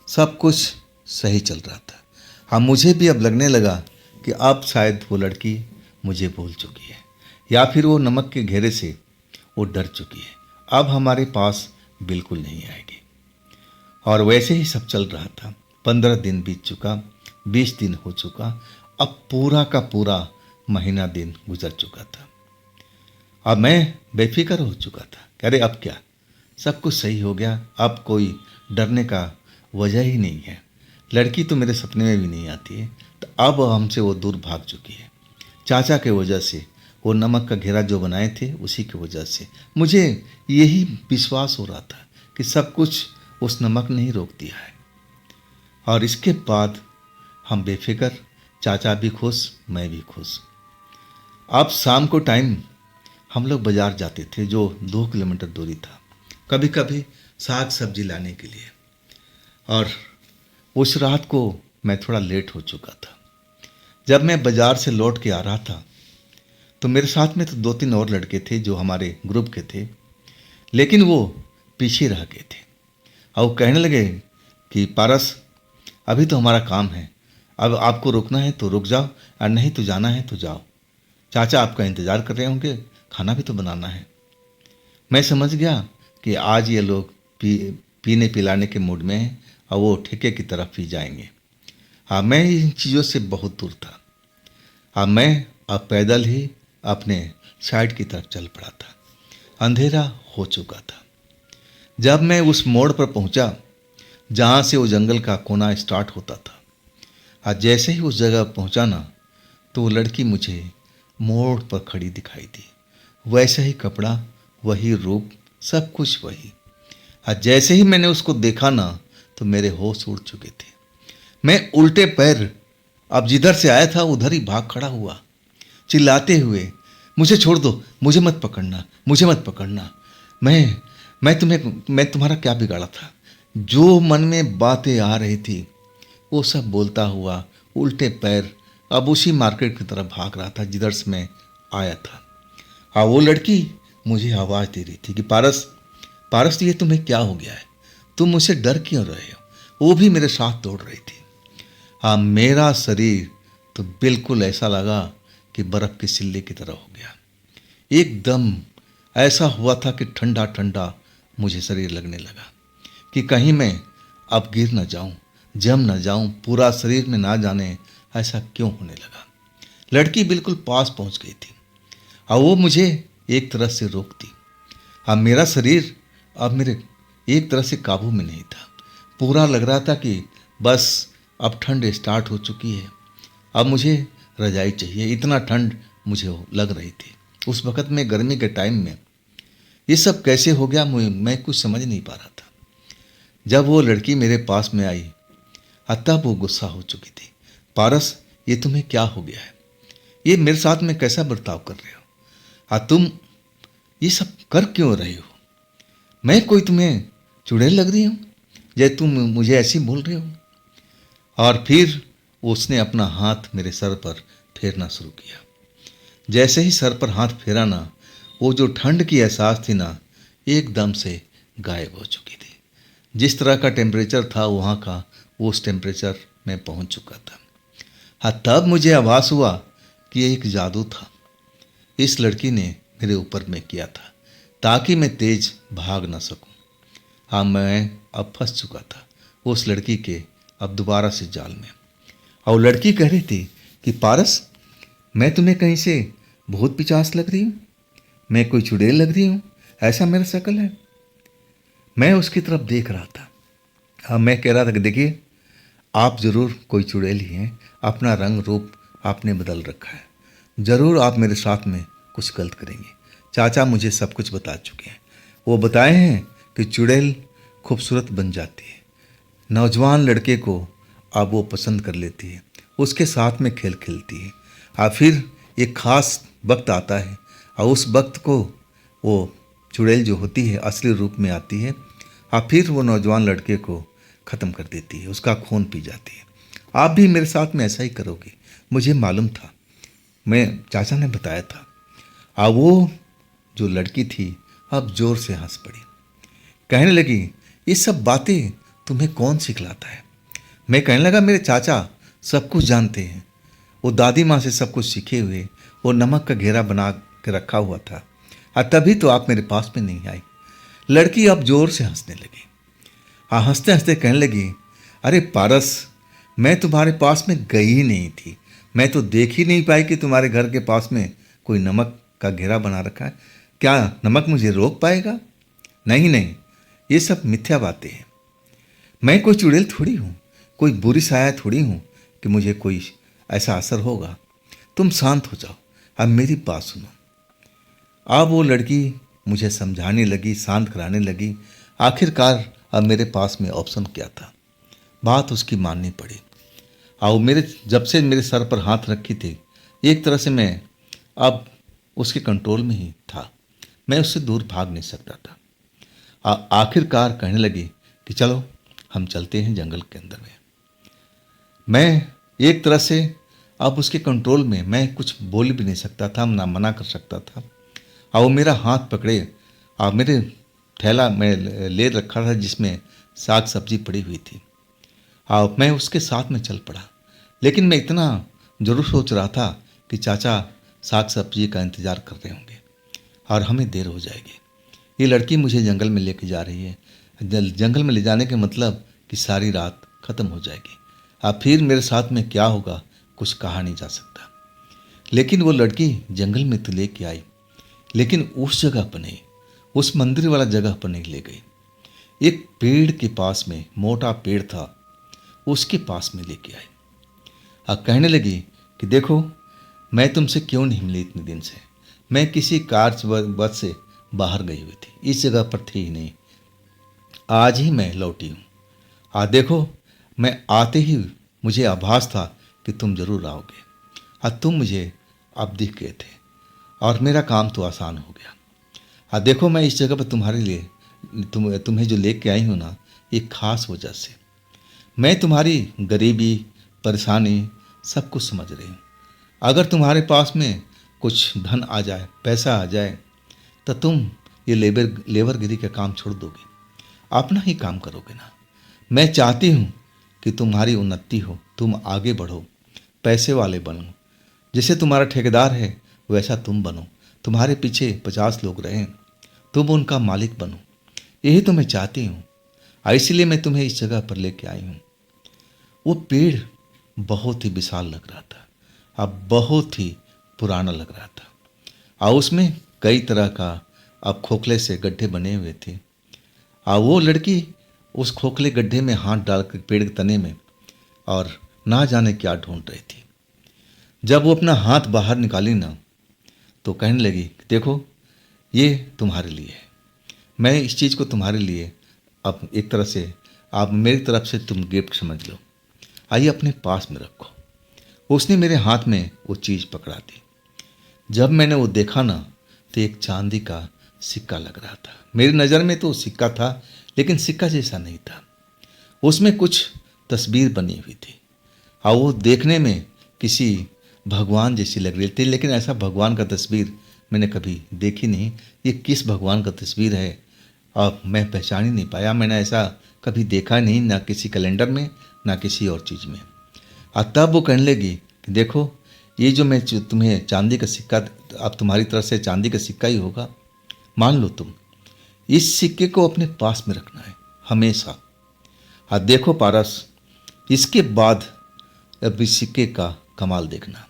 सब कुछ सही चल रहा था। मुझे भी अब लगने लगा कि अब शायद वो लड़की मुझे भूल चुकी है, या फिर वो नमक के घेरे से वो डर चुकी है, अब हमारे पास बिल्कुल नहीं आएगी। और वैसे ही सब चल रहा था। 15 दिन बीत चुका, 20 दिन हो चुका, अब पूरा का पूरा महीना दिन गुजर चुका था। अब मैं बेफिक्र हो चुका था, अरे अब क्या, सब कुछ सही हो गया, अब कोई डरने का वजह ही नहीं है। लड़की तो मेरे सपने में भी नहीं आती है, तो अब हमसे वो दूर भाग चुकी है। चाचा के वजह से, वो नमक का घेरा जो बनाए थे उसी की वजह से मुझे यही विश्वास हो रहा था कि सब कुछ उस नमक ने ही रोक दिया है। और इसके बाद हम बेफिक्र, चाचा भी खुश, मैं भी खुश। अब शाम को टाइम हम लोग बाज़ार जाते थे, जो 2 किलोमीटर दूरी था, कभी कभी साग सब्जी लाने के लिए। और उस रात को मैं थोड़ा लेट हो चुका था। जब मैं बाज़ार से लौट के आ रहा था तो मेरे साथ में तो 2-3 और लड़के थे जो हमारे ग्रुप के थे, लेकिन वो पीछे रह गए थे। और वो कहने लगे कि पारस, अभी तो हमारा काम है, अब आपको रुकना है तो रुक जाओ, और नहीं तो जाना है तो जाओ, चाचा आपका इंतज़ार कर रहे होंगे, खाना भी तो बनाना है। मैं समझ गया कि आज ये लोग पीने पिलाने के मूड में हैं और वो ठेके की तरफ ही जाएंगे। मैं इन चीज़ों से बहुत दूर था। मैं अब पैदल ही अपने साइड की तरफ चल पड़ा था। अंधेरा हो चुका था। जब मैं उस मोड़ पर पहुंचा जहां से वो जंगल का कोना स्टार्ट होता था, और जैसे ही उस जगह पहुंचा ना, तो वो लड़की मुझे मोड़ पर खड़ी दिखाई दी। वैसा ही कपड़ा, वही रूप, सब कुछ वही। और जैसे ही मैंने उसको देखा ना, तो मेरे होश उड़ चुके थे। मैं उल्टे पैर अब जिधर से आया था उधर ही भाग खड़ा हुआ, चिल्लाते हुए, मुझे छोड़ दो, मुझे मत पकड़ना, मुझे मत पकड़ना। मैं तुम्हारा क्या बिगाड़ा था? जो मन में बातें आ रही थी वो सब बोलता हुआ उल्टे पैर अब उसी मार्केट की तरफ भाग रहा था जिधर से मैं आया था। वो लड़की मुझे आवाज़ दे रही थी कि पारस, पारस, ये तुम्हें क्या हो गया है? तुम मुझसे डर क्यों रहे हो? वो भी मेरे साथ दौड़ रही थी। मेरा शरीर तो बिल्कुल ऐसा लगा कि बर्फ़ की सिल्ली की तरह हो गया। एकदम ऐसा हुआ था कि ठंडा ठंडा मुझे शरीर लगने लगा। कि कहीं मैं अब गिर न जाऊं, जम न जाऊं, पूरा शरीर में ना जाने ऐसा क्यों होने लगा। लड़की बिल्कुल पास पहुंच गई थी और वो मुझे एक तरह से रोकती। अब मेरा शरीर अब मेरे एक तरह से काबू में नहीं था। पूरा लग रहा था कि बस अब ठंड स्टार्ट हो चुकी है, अब मुझे रजाई चाहिए, इतना ठंड मुझे लग रही थी। उस वक़्त में गर्मी के टाइम में ये सब कैसे हो गया मैं कुछ समझ नहीं पा रहा था। जब वो लड़की मेरे पास में आई तब वो गुस्सा हो चुकी थी। पारस, ये तुम्हें क्या हो गया है? ये मेरे साथ में कैसा बर्ताव कर रहे हो? तुम ये सब कर क्यों रहे हो? मैं कोई तुम्हें चुड़ैल लग रही हूँ जैसे तुम मुझे ऐसी बोल रहे हो? और फिर उसने अपना हाथ मेरे सर पर फेरना शुरू किया। जैसे ही सर पर हाथ फेरा ना, वो जो ठंड की एहसास थी ना, एकदम से गायब हो चुकी थी। जिस तरह का टेम्परेचर था वहाँ का, उस टेम्परेचर में पहुँच चुका था। तब मुझे आभास हुआ कि ये एक जादू था इस लड़की ने मेरे ऊपर में किया था, ताकि मैं तेज भाग ना सकूं। मैं अब फंस चुका था उस लड़की के अब दोबारा से जाल में। और लड़की कह रही थी कि पारस, मैं तुम्हें कहीं से बहुत पिचास लग रही हूँ, मैं कोई चुड़ैल लग रही हूँ, ऐसा मेरा शक्ल है। मैं उसकी तरफ देख रहा था। मैं कह रहा था कि देखिए, आप ज़रूर कोई चुड़ैल ही हैं, अपना रंग रूप आपने बदल रखा है, ज़रूर आप मेरे साथ में कुछ गलत करेंगे। चाचा मुझे सब कुछ बता चुके हैं। वो बताए हैं कि चुड़ैल खूबसूरत बन जाती है, नौजवान लड़के को अब वो पसंद कर लेती है, उसके साथ में खेल खेलती है। फिर एक ख़ास वक्त आता है और उस वक्त को वो चुड़ैल जो होती है असली रूप में आती है और फिर वो नौजवान लड़के को ख़त्म कर देती है, उसका खून पी जाती है। आप भी मेरे साथ में ऐसा ही करोगे, मुझे मालूम था, मैं चाचा ने बताया था। वो जो लड़की थी अब ज़ोर से हंस पड़ी, कहने लगी, ये सब बातें तुम्हें कौन सिखलाता है? मैं कहने लगा, मेरे चाचा सब कुछ जानते हैं, वो दादी माँ से सब कुछ सीखे हुए, वो नमक का घेरा बना के रखा हुआ था, तभी तो आप मेरे पास में नहीं आई। लड़की अब जोर से हंसने लगी। हंसते हंसते कहने लगी, अरे पारस, मैं तुम्हारे पास में गई ही नहीं थी, मैं तो देख ही नहीं पाई कि तुम्हारे घर के पास में कोई नमक का घेरा बना रखा है। क्या नमक मुझे रोक पाएगा? नहीं नहीं, ये सब मिथ्या बातें हैं। मैं कोई चुड़ैल थोड़ी हूँ, कोई बुरी साया थोड़ी हूँ कि मुझे कोई ऐसा असर होगा। तुम शांत हो जाओ, अब मेरी बात सुनो। अब वो लड़की मुझे समझाने लगी, शांत कराने लगी। आखिरकार अब मेरे पास में ऑप्शन क्या था, बात उसकी माननी पड़ी। मेरे जब से मेरे सर पर हाथ रखी थी, एक तरह से मैं अब उसके कंट्रोल में ही था, मैं उससे दूर भाग नहीं सकता था। आखिरकार कहने लगी कि चलो हम चलते हैं जंगल के अंदर में। मैं एक तरह से अब उसके कंट्रोल में, मैं कुछ बोल भी नहीं सकता था, ना मना कर सकता था। वो मेरा हाथ पकड़े और मेरे थैला में ले रखा था जिसमें साग सब्जी पड़ी हुई थी। मैं उसके साथ में चल पड़ा, लेकिन मैं इतना ज़रूर सोच रहा था कि चाचा साग सब्जी का इंतज़ार कर रहे होंगे और हमें देर हो जाएगी। ये लड़की मुझे जंगल में लेके जा रही है, जंगल में ले जाने के मतलब कि सारी रात ख़त्म हो जाएगी। फिर मेरे साथ में क्या होगा कुछ कहा नहीं जा सकता। लेकिन वो लड़की जंगल में तो लेके आई, लेकिन उस जगह पर नहीं, उस मंदिर वाला जगह पर नहीं ले गई। एक पेड़ के पास में, मोटा पेड़ था, उसके पास में लेके आई। कहने लगी कि देखो, मैं तुमसे क्यों नहीं मिली इतने दिन से, मैं किसी कार्य से बाहर गई हुई थी, इस जगह पर थी ही नहीं, आज ही मैं लौटी हूँ। देखो, मैं आते ही मुझे आभास था कि तुम ज़रूर आओगे। तुम मुझे अब दिख गए थे और मेरा काम तो आसान हो गया। देखो, मैं इस जगह पर तुम्हारे लिए तुम्हें जो लेके आई हूँ ना, एक ख़ास वजह से। मैं तुम्हारी गरीबी, परेशानी सब कुछ समझ रही हूँ। अगर तुम्हारे पास में कुछ धन आ जाए, पैसा आ जाए, तो तुम ये लेबरगिरी का काम छोड़ दोगे, अपना ही काम करोगे ना। मैं चाहती हूँ कि तुम्हारी उन्नति हो, तुम आगे बढ़ो, पैसे वाले बनो। जैसे तुम्हारा ठेकेदार है वैसा तुम बनो, तुम्हारे पीछे 50 लोग रहें, तुम उनका मालिक बनो। यही तो मैं चाहती हूँ। इसलिए मैं तुम्हें इस जगह पर लेके आई हूँ। वो पेड़ बहुत ही विशाल लग रहा था, अब बहुत ही पुराना लग रहा था, और उसमें कई तरह का अब खोखले से गड्ढे बने हुए थे। और वो लड़की उस खोखले गड्ढे में हाथ डालकर पेड़ के तने में और ना जाने क्या ढूंढ रही थी। जब वो अपना हाथ बाहर निकाली ना, तो कहने लगी, देखो ये तुम्हारे लिए है, मैं इस चीज़ को तुम्हारे लिए अब एक तरह से आप मेरी तरफ से तुम गिफ्ट समझ लो, आइए अपने पास में रखो। उसने मेरे हाथ में वो चीज़ पकड़ा दी। जब मैंने वो देखा ना, तो एक चांदी का सिक्का लग रहा था। मेरी नज़र में तो सिक्का था, लेकिन सिक्का जैसा नहीं था। उसमें कुछ तस्वीर बनी हुई थी, और वो देखने में किसी भगवान जैसी लग रही थी, लेकिन ऐसा भगवान का तस्वीर मैंने कभी देखी नहीं। ये किस भगवान का तस्वीर है अब मैं पहचान ही नहीं पाया। मैंने ऐसा कभी देखा नहीं, ना किसी कैलेंडर में ना किसी और चीज़ में। और तब वो कहने लगी कि देखो ये जो मैं तुम्हें चांदी का सिक्का, अब तुम्हारी तरफ से चांदी का सिक्का ही होगा, मान लो तुम इस सिक्के को अपने पास में रखना है हमेशा। और देखो पारस, इसके बाद अब इस सिक्के का कमाल देखना।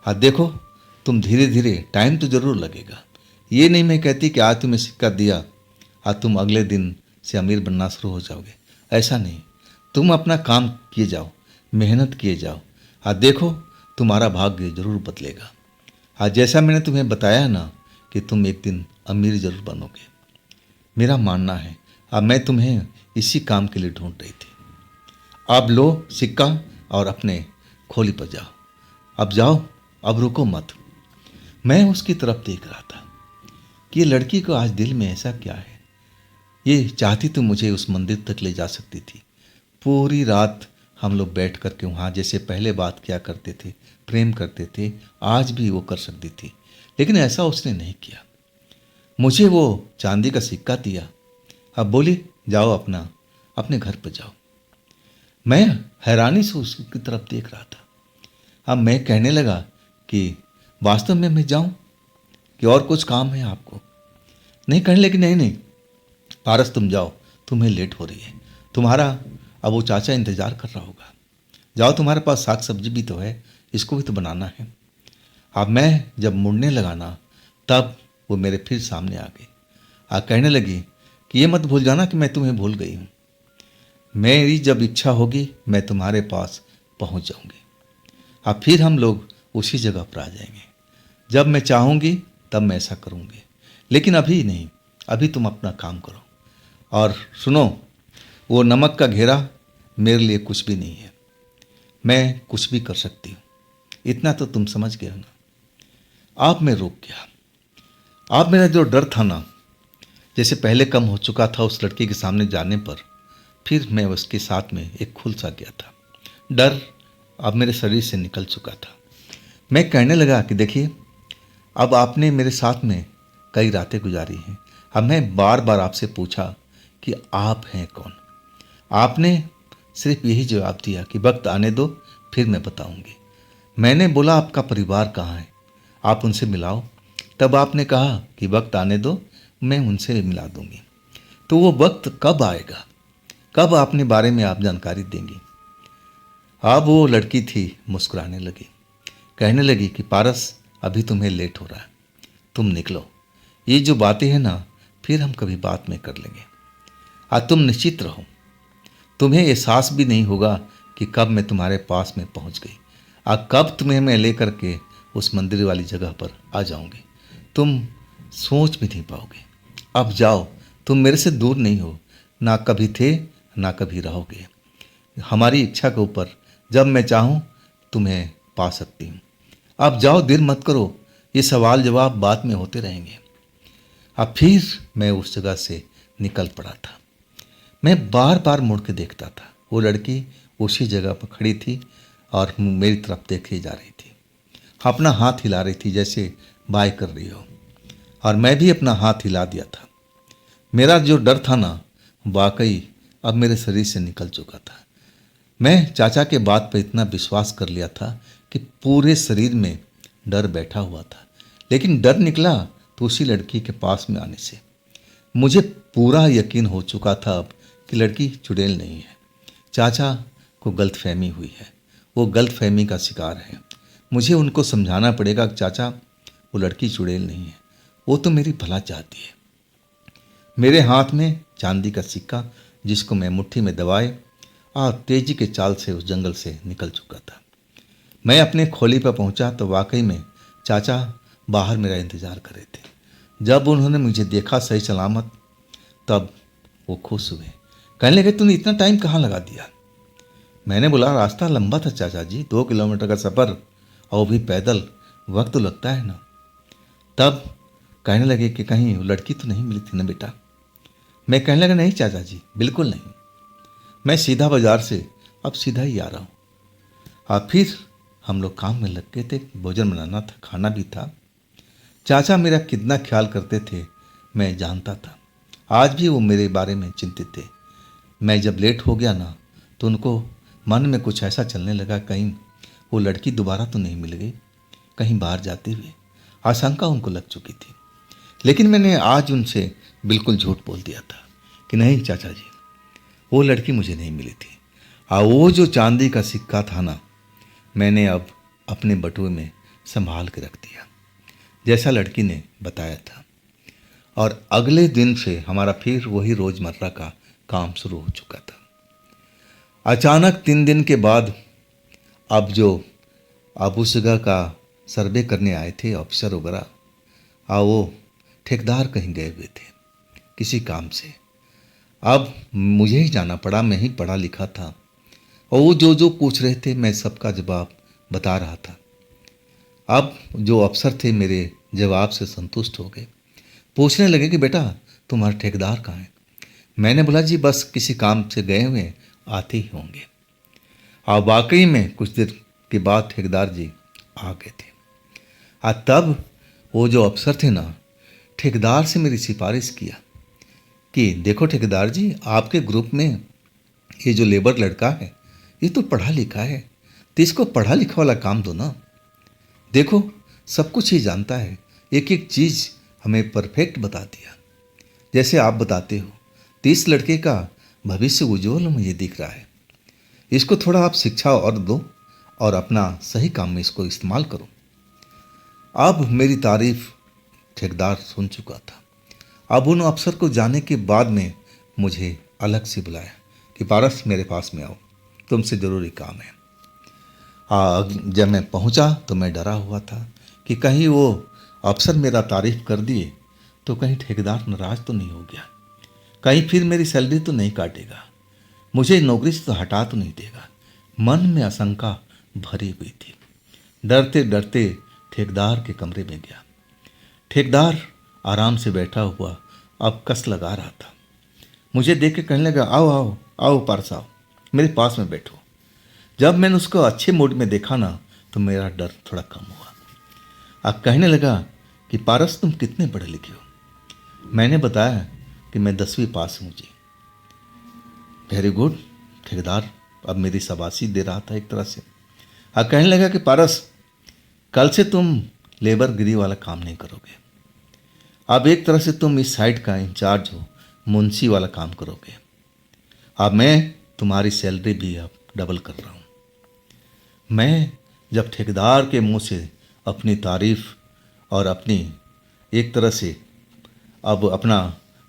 हाँ देखो, तुम धीरे धीरे, टाइम तो ज़रूर लगेगा, ये नहीं मैं कहती कि आज तुम्हें सिक्का दिया और तुम अगले दिन से अमीर बनना शुरू हो जाओगे, ऐसा नहीं। तुम अपना काम किए जाओ, मेहनत किए जाओ, और देखो तुम्हारा भाग्य जरूर बदलेगा। आज जैसा मैंने तुम्हें बताया ना कि तुम एक दिन अमीर जरूर बनोगे, मेरा मानना है। अब मैं तुम्हें इसी काम के लिए ढूंढ रही थी। अब लो सिक्का और अपने खोली पर जाओ, अब जाओ, अब रुको मत। मैं उसकी तरफ देख रहा था कि ये लड़की को आज दिल में ऐसा क्या है। ये चाहती तो मुझे उस मंदिर तक ले जा सकती थी। पूरी रात हम लोग बैठ कर के वहाँ जैसे पहले बात किया करते थे, प्रेम करते थे, आज भी वो कर सकती थी, लेकिन ऐसा उसने नहीं किया। मुझे वो चांदी का सिक्का दिया, अब बोली जाओ अपने घर पर जाओ। मैं हैरानी से उसकी तरफ देख रहा था। अब मैं कहने लगा कि वास्तव में मैं जाऊं कि और कुछ काम है आपको? नहीं, कहने लगी नहीं नहीं पारस तुम जाओ, तुम्हें लेट हो रही है, तुम्हारा अब वो चाचा इंतजार कर रहा होगा, जाओ, तुम्हारे पास साग सब्जी भी तो है, इसको भी तो बनाना है। अब मैं जब मुड़ने लगा ना, तब वो मेरे फिर सामने आ गई और कहने लगी कि ये मत भूल जाना कि मैं तुम्हें भूल गई हूँ, मेरी जब इच्छा होगी मैं तुम्हारे पास पहुँच जाऊँगी, अब फिर हम लोग उसी जगह पर आ जाएंगे, जब मैं चाहूँगी तब मैं ऐसा करूँगी, लेकिन अभी नहीं, अभी तुम अपना काम करो। और सुनो, वो नमक का घेरा मेरे लिए कुछ भी नहीं है, मैं कुछ भी कर सकती हूँ, इतना तो तुम समझ गए हो ना। आप मैं रुक गया। आप मेरा जो डर था ना, जैसे पहले कम हो चुका था उस लड़की के सामने जाने पर, फिर मैं उसके साथ में एक खुल सा गया था। डर अब मेरे शरीर से निकल चुका था। मैं कहने लगा कि देखिए, अब आपने मेरे साथ में कई रातें गुजारी हैं, अब मैं बार बार आपसे पूछा कि आप हैं कौन? आपने सिर्फ यही जवाब दिया कि वक्त आने दो फिर मैं बताऊंगी। मैंने बोला आपका परिवार कहाँ है, आप उनसे मिलाओ, तब आपने कहा कि वक्त आने दो, मैं उनसे मिला दूंगी। तो वो वक्त कब आएगा, कब अपने बारे में आप जानकारी देंगी? अब वो लड़की थी मुस्कुराने लगी, कहने लगी कि पारस अभी तुम्हें लेट हो रहा है, तुम निकलो, ये जो बातें हैं ना फिर हम कभी बात में कर लेंगे। आज तुम निश्चित रहो, तुम्हें एहसास भी नहीं होगा कि कब मैं तुम्हारे पास में पहुंच गई और कब तुम्हें मैं लेकर के उस मंदिर वाली जगह पर आ जाऊंगी, तुम सोच भी नहीं पाओगे। अब जाओ, तुम मेरे से दूर नहीं हो, ना कभी थे ना कभी रहोगे। हमारी इच्छा के ऊपर जब मैं चाहूँ तुम्हें पा सकती हूँ। अब जाओ, देर मत करो, ये सवाल जवाब बाद में होते रहेंगे। अब फिर मैं उस जगह से निकल पड़ा था। मैं बार बार मुड़ के देखता था, वो लड़की उसी जगह पर खड़ी थी और मेरी तरफ देखे जा रही थी, अपना हाथ हिला रही थी जैसे बाय कर रही हो, और मैं भी अपना हाथ हिला दिया था। मेरा जो डर था ना, वाकई अब मेरे शरीर से निकल चुका था। मैं चाचा के बात पर इतना विश्वास कर लिया था कि पूरे शरीर में डर बैठा हुआ था, लेकिन डर निकला तो उसी लड़की के पास में आने से। मुझे पूरा यकीन हो चुका था अब कि लड़की चुड़ैल नहीं है। चाचा को गलतफहमी हुई है, वो गलतफहमी का शिकार है। मुझे उनको समझाना पड़ेगा कि चाचा वो लड़की चुड़ैल नहीं है, वो तो मेरी भला चाहती है। मेरे हाथ में चांदी का सिक्का जिसको मैं मुट्ठी में दबाए और तेजी के चाल से उस जंगल से निकल चुका था। मैं अपने खोली पर पहुंचा तो वाकई में चाचा बाहर मेरा इंतजार कर रहे थे। जब उन्होंने मुझे देखा सही सलामत तब वो खुश हुए, कहने लगे तूने इतना टाइम कहाँ लगा दिया। मैंने बोला रास्ता लंबा था चाचा जी, 2 किलोमीटर का सफ़र और वो भी पैदल, वक्त तो लगता है ना। तब कहने लगे कि कहीं वो लड़की तो नहीं मिली थी ना बेटा। मैं कहने लगा नहीं चाचा जी, बिल्कुल नहीं, मैं सीधा बाजार से अब सीधा ही आ रहा हूँ। और फिर हम लोग काम में लग गए थे, भोजन बनाना था, खाना भी था। चाचा मेरा कितना ख्याल करते थे मैं जानता था। आज भी वो मेरे बारे में चिंतित थे। मैं जब लेट हो गया ना तो उनको मन में कुछ ऐसा चलने लगा, कहीं वो लड़की दोबारा तो नहीं मिल गई, कहीं बाहर जाते हुए। आशंका उनको लग चुकी थी। लेकिन मैंने आज उनसे बिल्कुल झूठ बोल दिया था कि नहीं चाचा जी, वो लड़की मुझे नहीं मिली थी। और वो जो चांदी का सिक्का था ना, मैंने अब अपने बटुए में संभाल के रख दिया जैसा लड़की ने बताया था। और अगले दिन से हमारा फिर वही रोज़मर्रा का काम शुरू हो चुका था। अचानक 3 दिन के बाद अब जो अबू जगह का सर्वे करने आए थे ऑफिसर वगैरह, वो ठेकेदार कहीं गए हुए थे किसी काम से। अब मुझे ही जाना पड़ा, मैं ही पढ़ा लिखा था और वो जो जो पूछ रहे थे मैं सबका जवाब बता रहा था। अब जो अफसर थे मेरे जवाब से संतुष्ट हो गए, पूछने लगे कि बेटा तुम्हारे ठेकेदार कहाँ हैं। मैंने बोला जी बस किसी काम से गए हुए, आते ही होंगे। और वाकई में कुछ देर के बाद ठेकेदार जी आ गए थे। और तब वो जो अफसर थे ना, ठेकेदार से मेरी सिफारिश किया कि देखो ठेकेदार जी, आपके ग्रुप में ये जो लेबर लड़का है ये तो पढ़ा लिखा है, तो इसको पढ़ा लिखा वाला काम दो ना। देखो सब कुछ ही जानता है, एक एक चीज़ हमें परफेक्ट बता दिया जैसे आप बताते हो। तो इस लड़के का भविष्य उज्ज्वल मुझे दिख रहा है। इसको थोड़ा आप शिक्षा और दो और अपना सही काम में इसको इस्तेमाल करो। अब मेरी तारीफ ठेकेदार सुन चुका था। अब उन अफसर को जाने के बाद में मुझे अलग से बुलाया कि पारस मेरे पास में आओ, तुमसे ज़रूरी काम है। जब मैं पहुंचा तो मैं डरा हुआ था कि कहीं वो अफसर मेरा तारीफ कर दिए तो कहीं ठेकेदार नाराज़ तो नहीं हो गया, कहीं फिर मेरी सैलरी तो नहीं काटेगा, मुझे नौकरी से तो हटा तो नहीं देगा। मन में आशंका भरी हुई थी। डरते डरते ठेकेदार के कमरे में गया। ठेकेदार आराम से बैठा हुआ अब कस लगा रहा था। मुझे देख के कहने लगा आओ आओ आओ पारस आओ, मेरे पास में बैठो। जब मैंने उसको अच्छे मूड में देखा ना तो मेरा डर थोड़ा कम हुआ। अब कहने लगा कि पारस तुम कितने पढ़े लिखे हो। मैंने बताया कि मैं 10वीं पास हूँ जी। Very good. ठेकेदार अब मेरी शाबाशी दे रहा था एक तरह से। अब कहने लगा कि पारस कल से तुम लेबर गिरी वाला काम नहीं करोगे। अब एक तरह से तुम इस साइड का इंचार्ज हो, मुंशी वाला काम करोगे। अब मैं तुम्हारी सैलरी भी अब डबल कर रहा हूँ। मैं जब ठेकेदार के मुंह से अपनी तारीफ और अपनी एक तरह से अब अपना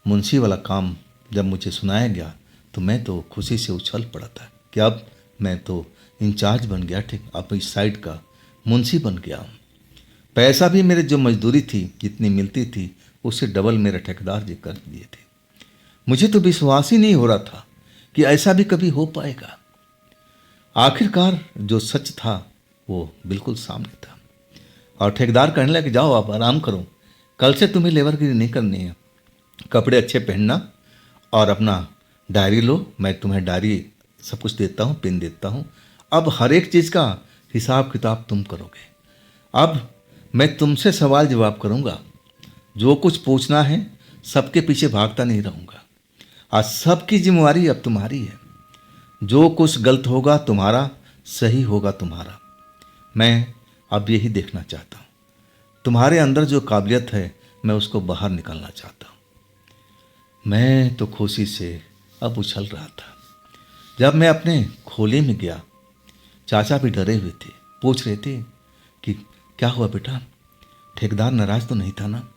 मुंशी वाला काम जब मुझे सुनाया गया तो मैं तो खुशी से उछल पड़ा था कि अब मैं तो इंचार्ज बन गया, ठीक अब इस साइड का मुंशी बन गया हूँ। पैसा भी मेरे जो मजदूरी थी जितनी मिलती थी उससे डबल मेरे ठेकेदार जी कर दिए थे। मुझे तो विश्वास ही नहीं हो रहा था कि ऐसा भी कभी हो पाएगा। आखिरकार जो सच था वो बिल्कुल सामने था। और ठेकेदार कहने लगा कि जाओ आप आराम करो, कल से तुम्हें लेबरगिरी नहीं करनी है, कपड़े अच्छे पहनना और अपना डायरी लो, मैं तुम्हें डायरी सब कुछ देता हूँ, पेन देता हूँ। अब हर एक चीज़ का हिसाब किताब तुम करोगे। अब मैं तुमसे सवाल जवाब करूँगा, जो कुछ पूछना है सबके पीछे भागता नहीं रहूँगा। आज सबकी जिम्मेवारी अब तुम्हारी है। जो कुछ गलत होगा तुम्हारा, सही होगा तुम्हारा। मैं अब यही देखना चाहता हूँ। तुम्हारे अंदर जो काबिलियत है मैं उसको बाहर निकालना चाहता हूँ। मैं तो खुशी से अब उछल रहा था। जब मैं अपने खोले में गया, चाचा भी डरे हुए थे, पूछ रहे थे कि क्या हुआ बेटा, ठेकेदार नाराज तो नहीं था ना।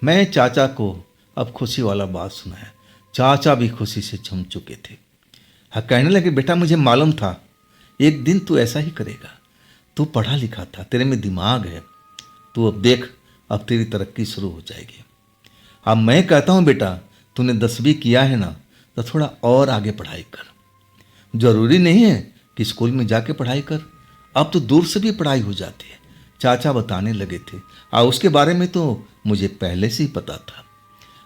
मैं चाचा को अब खुशी वाला बात सुनाया। चाचा भी खुशी से झूम चुके थे। हाँ, कहने लगे बेटा मुझे मालूम था एक दिन तू ऐसा ही करेगा। तू पढ़ा लिखा था, तेरे में दिमाग है। तू अब देख, अब तेरी तरक्की शुरू हो जाएगी। अब मैं कहता हूँ बेटा, तूने 10वीं किया है ना, तो थोड़ा और आगे पढ़ाई कर। जरूरी नहीं है कि स्कूल में जाके पढ़ाई कर, अब तो दूर से भी पढ़ाई हो जाती है। चाचा बताने लगे थे। और उसके बारे में तो मुझे पहले से ही पता था।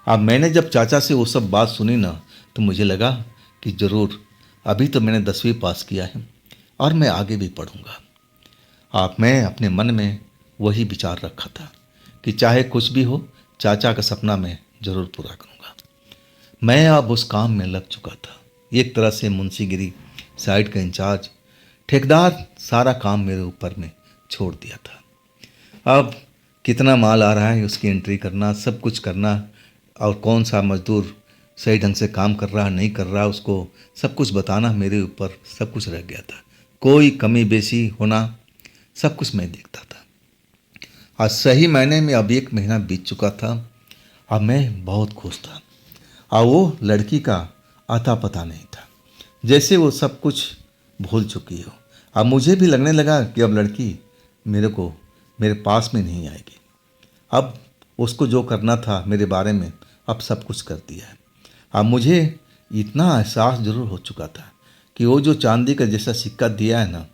अब मैंने जब चाचा से वो सब बात सुनी ना, तो मुझे लगा कि ज़रूर अभी तो मैंने 10वीं पास किया है और मैं आगे भी पढ़ूंगा। आप मैं अपने मन में वही विचार रखा था कि चाहे कुछ भी हो, चाचा का सपना मैं ज़रूर पूरा करूंगा। मैं अब उस काम में लग चुका था। एक तरह से मुंशीगिरी साइड का इंचार्ज, ठेकेदार सारा काम मेरे ऊपर में छोड़ दिया था। अब कितना माल आ रहा है उसकी एंट्री करना, सब कुछ करना, और कौन सा मजदूर सही ढंग से काम कर रहा नहीं कर रहा, उसको सब कुछ बताना मेरे ऊपर सब कुछ रह गया था। कोई कमी बेसी होना, सब कुछ मैं देखता था। आज सही मायने में अब 1 महीना बीत चुका था। अब मैं बहुत खुश था और वो लड़की का आता पता नहीं था, जैसे वो सब कुछ भूल चुकी हो। अब मुझे भी लगने लगा कि अब लड़की मेरे पास में नहीं आएगी। अब उसको जो करना था मेरे बारे में अब सब कुछ कर दिया है। अब मुझे इतना एहसास जरूर हो चुका था कि वो जो चांदी का जैसा सिक्का दिया है ना,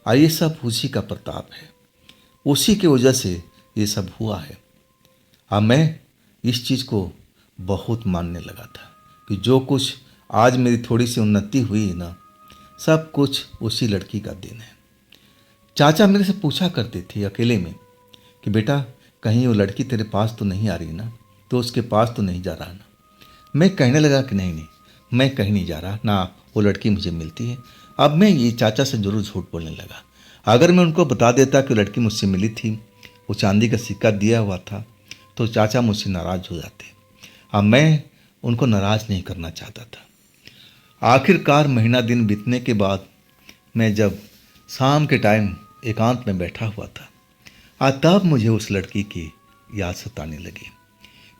ये सब उसी का प्रताप है, उसी की वजह से ये सब हुआ है। अब मैं इस चीज़ को बहुत मानने लगा था कि जो कुछ आज मेरी थोड़ी सी उन्नति हुई है ना, सब कुछ उसी लड़की का दिन है। चाचा मेरे से पूछा करते थे अकेले में कि बेटा कहीं वो लड़की तेरे पास तो नहीं आ रही ना, तो उसके पास तो नहीं जा रहा ना। मैं कहने लगा कि नहीं, मैं कहीं नहीं जा रहा ना, वो लड़की मुझे मिलती है। अब मैं ये चाचा से जरूर झूठ बोलने लगा। अगर मैं उनको बता देता कि लड़की मुझसे मिली थी, वो चांदी का सिक्का दिया हुआ था, तो चाचा मुझसे नाराज़ हो जाते। अब मैं उनको नाराज़ नहीं करना चाहता था। आखिरकार महीना दिन बीतने के बाद मैं जब शाम के टाइम एकांत में बैठा हुआ था, तब मुझे उस लड़की की याद सताने लगी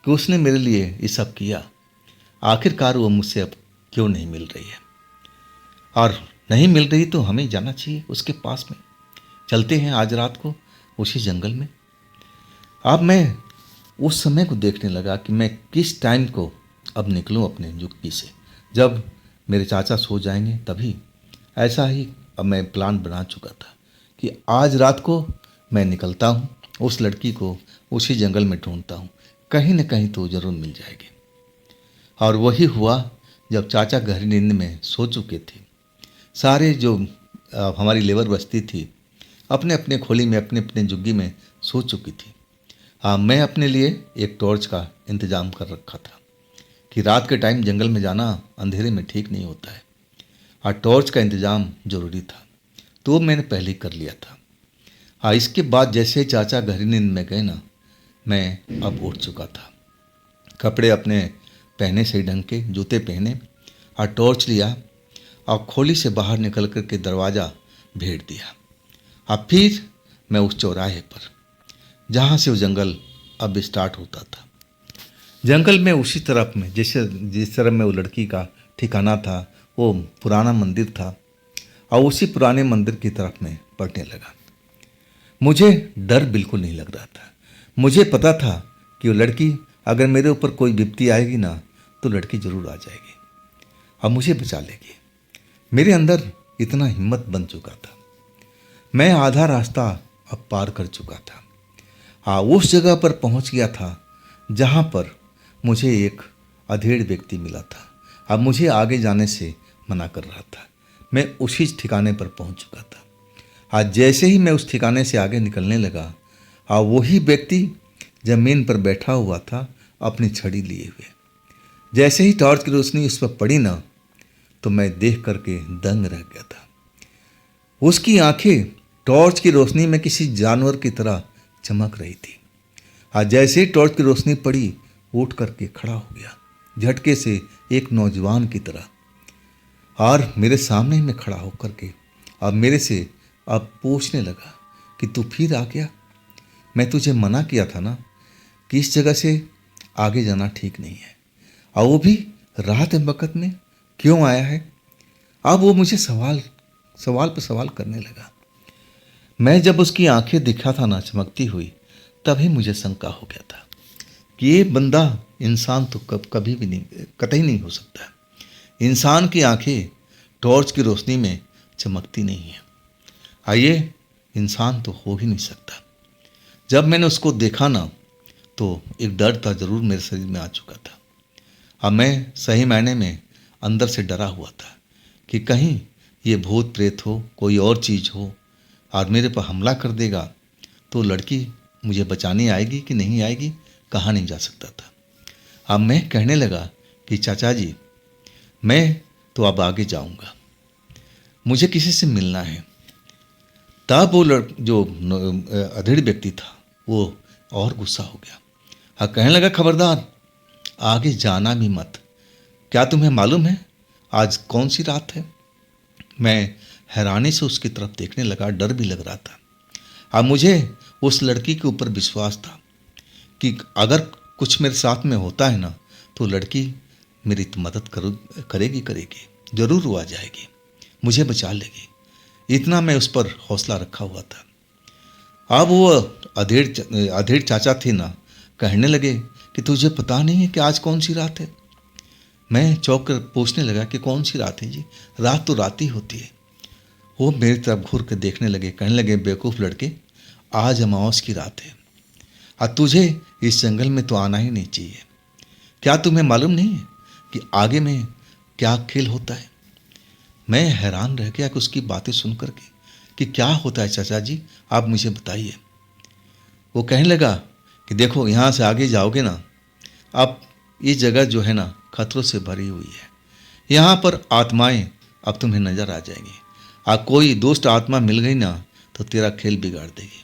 कि उसने मेरे लिए ये सब किया। आखिरकार वो मुझसे अब क्यों नहीं मिल रही है, और नहीं मिल रही तो हमें जाना चाहिए उसके पास में। चलते हैं आज रात को उसी जंगल में। अब मैं उस समय को देखने लगा कि मैं किस टाइम को अब निकलूं अपने युक्ति से, जब मेरे चाचा सो जाएंगे तभी। ऐसा ही अब मैं प्लान बना चुका था कि आज रात को मैं निकलता हूँ, उस लड़की को उसी जंगल में ढूंढता हूँ, कहीं न कहीं तो ज़रूर मिल जाएगी। और वही हुआ। जब चाचा गहरी नींद में सो चुके थे, सारे जो हमारी लेबर बस्ती थी अपने अपने खोली में, अपने अपने झुग्गी में सो चुकी थी। मैं अपने लिए एक टॉर्च का इंतज़ाम कर रखा था कि रात के टाइम जंगल में जाना अंधेरे में ठीक नहीं होता है, और टॉर्च का इंतज़ाम ज़रूरी था, तो मैंने पहले ही कर लिया था। इसके बाद जैसे ही चाचा गहरी नींद में गए ना, मैं अब उठ चुका था। कपड़े अपने पहने सही ढंग के, जूते पहने और टॉर्च लिया और खोली से बाहर निकल कर के दरवाज़ा भेड़ दिया। अब फिर मैं उस चौराहे पर, जहाँ से वो जंगल अब स्टार्ट होता था, जंगल में उसी तरफ में जिस तरफ में वो लड़की का ठिकाना था, वो पुराना मंदिर था, और उसी पुराने मंदिर की तरफ में बढ़ने लगा। मुझे डर बिल्कुल नहीं लग रहा था। मुझे पता था कि वो लड़की, अगर मेरे ऊपर कोई विपत्ति आएगी ना, तो लड़की ज़रूर आ जाएगी और मुझे बचा लेगी। मेरे अंदर इतना हिम्मत बन चुका था। मैं आधा रास्ता अब पार कर चुका था। उस जगह पर पहुंच गया था जहां पर मुझे एक अधेड़ व्यक्ति मिला था। अब मुझे आगे जाने से मना कर रहा था। मैं उसी ठिकाने पर पहुंच चुका था। आज जैसे ही मैं उस ठिकाने से आगे निकलने लगा, वही व्यक्ति जमीन पर बैठा हुआ था अपनी छड़ी लिए हुए। जैसे ही टॉर्च की रोशनी उस पर पड़ी ना, तो मैं देख करके दंग रह गया था। उसकी आंखें टॉर्च की रोशनी में किसी जानवर की तरह चमक रही थी। आज जैसे ही टॉर्च की रोशनी पड़ी, उठ करके खड़ा हो गया झटके से एक नौजवान की तरह, और मेरे सामने ही में खड़ा होकर के अब मेरे से अब पूछने लगा कि तू फिर आ गया। मैं तुझे मना किया था ना कि इस जगह से आगे जाना ठीक नहीं है, और वो भी रात वक्त में क्यों आया है। अब वो मुझे सवाल सवाल पर सवाल करने लगा। मैं जब उसकी आंखें दिखा था ना चमकती हुई, तभी मुझे शंका हो गया था कि ये बंदा इंसान तो कभी भी नहीं, कतई नहीं हो सकता। इंसान की आंखें टॉर्च की रोशनी में चमकती नहीं है, आइए इंसान तो हो ही नहीं सकता। जब मैंने उसको देखा ना तो एक डर था जरूर मेरे शरीर में आ चुका था। अब मैं सही मायने में अंदर से डरा हुआ था कि कहीं ये भूत प्रेत हो, कोई और चीज़ हो और मेरे पर हमला कर देगा तो लड़की मुझे बचाने आएगी कि नहीं आएगी, कहा नहीं जा सकता था। अब मैं कहने लगा कि चाचा जी, मैं तो अब आगे जाऊंगा, मुझे किसी से मिलना है। तब वो जो अधेड़ व्यक्ति था वो और गुस्सा हो गया और कहने लगा, खबरदार आगे जाना भी मत। क्या तुम्हें मालूम है आज कौन सी रात है? मैं हैरानी से उसकी तरफ देखने लगा, डर भी लग रहा था। अब मुझे उस लड़की के ऊपर विश्वास था कि अगर कुछ मेरे साथ में होता है ना तो लड़की मेरी तो मदद करेगी, जरूर वो आ जाएगी, मुझे बचा लेगी। इतना मैं उस पर हौसला रखा हुआ था। अब वो अधेड़ चाचा थे ना, कहने लगे कि तुझे पता नहीं है कि आज कौन सी रात है? मैं चौंक कर पूछने लगा कि कौन सी रात है जी? रात तो रात ही होती है। वो मेरी तरफ घूर कर देखने लगे, कहने लगे, बेवकूफ़ लड़के, आज अमावस की रात है और तुझे इस जंगल में तो आना ही नहीं चाहिए। क्या तुम्हें मालूम नहीं है कि आगे में क्या खेल होता है? मैं हैरान रह गया कि उसकी बातें सुन करके कि क्या होता है चाचा जी, आप मुझे बताइए। वो कहने लगा कि देखो, यहाँ से आगे जाओगे ना, अब ये जगह जो है ना खतरों से भरी हुई है। यहाँ पर आत्माएं अब तुम्हें नजर आ जाएंगी, और कोई दुष्ट आत्मा मिल गई ना तो तेरा खेल बिगाड़ देगी।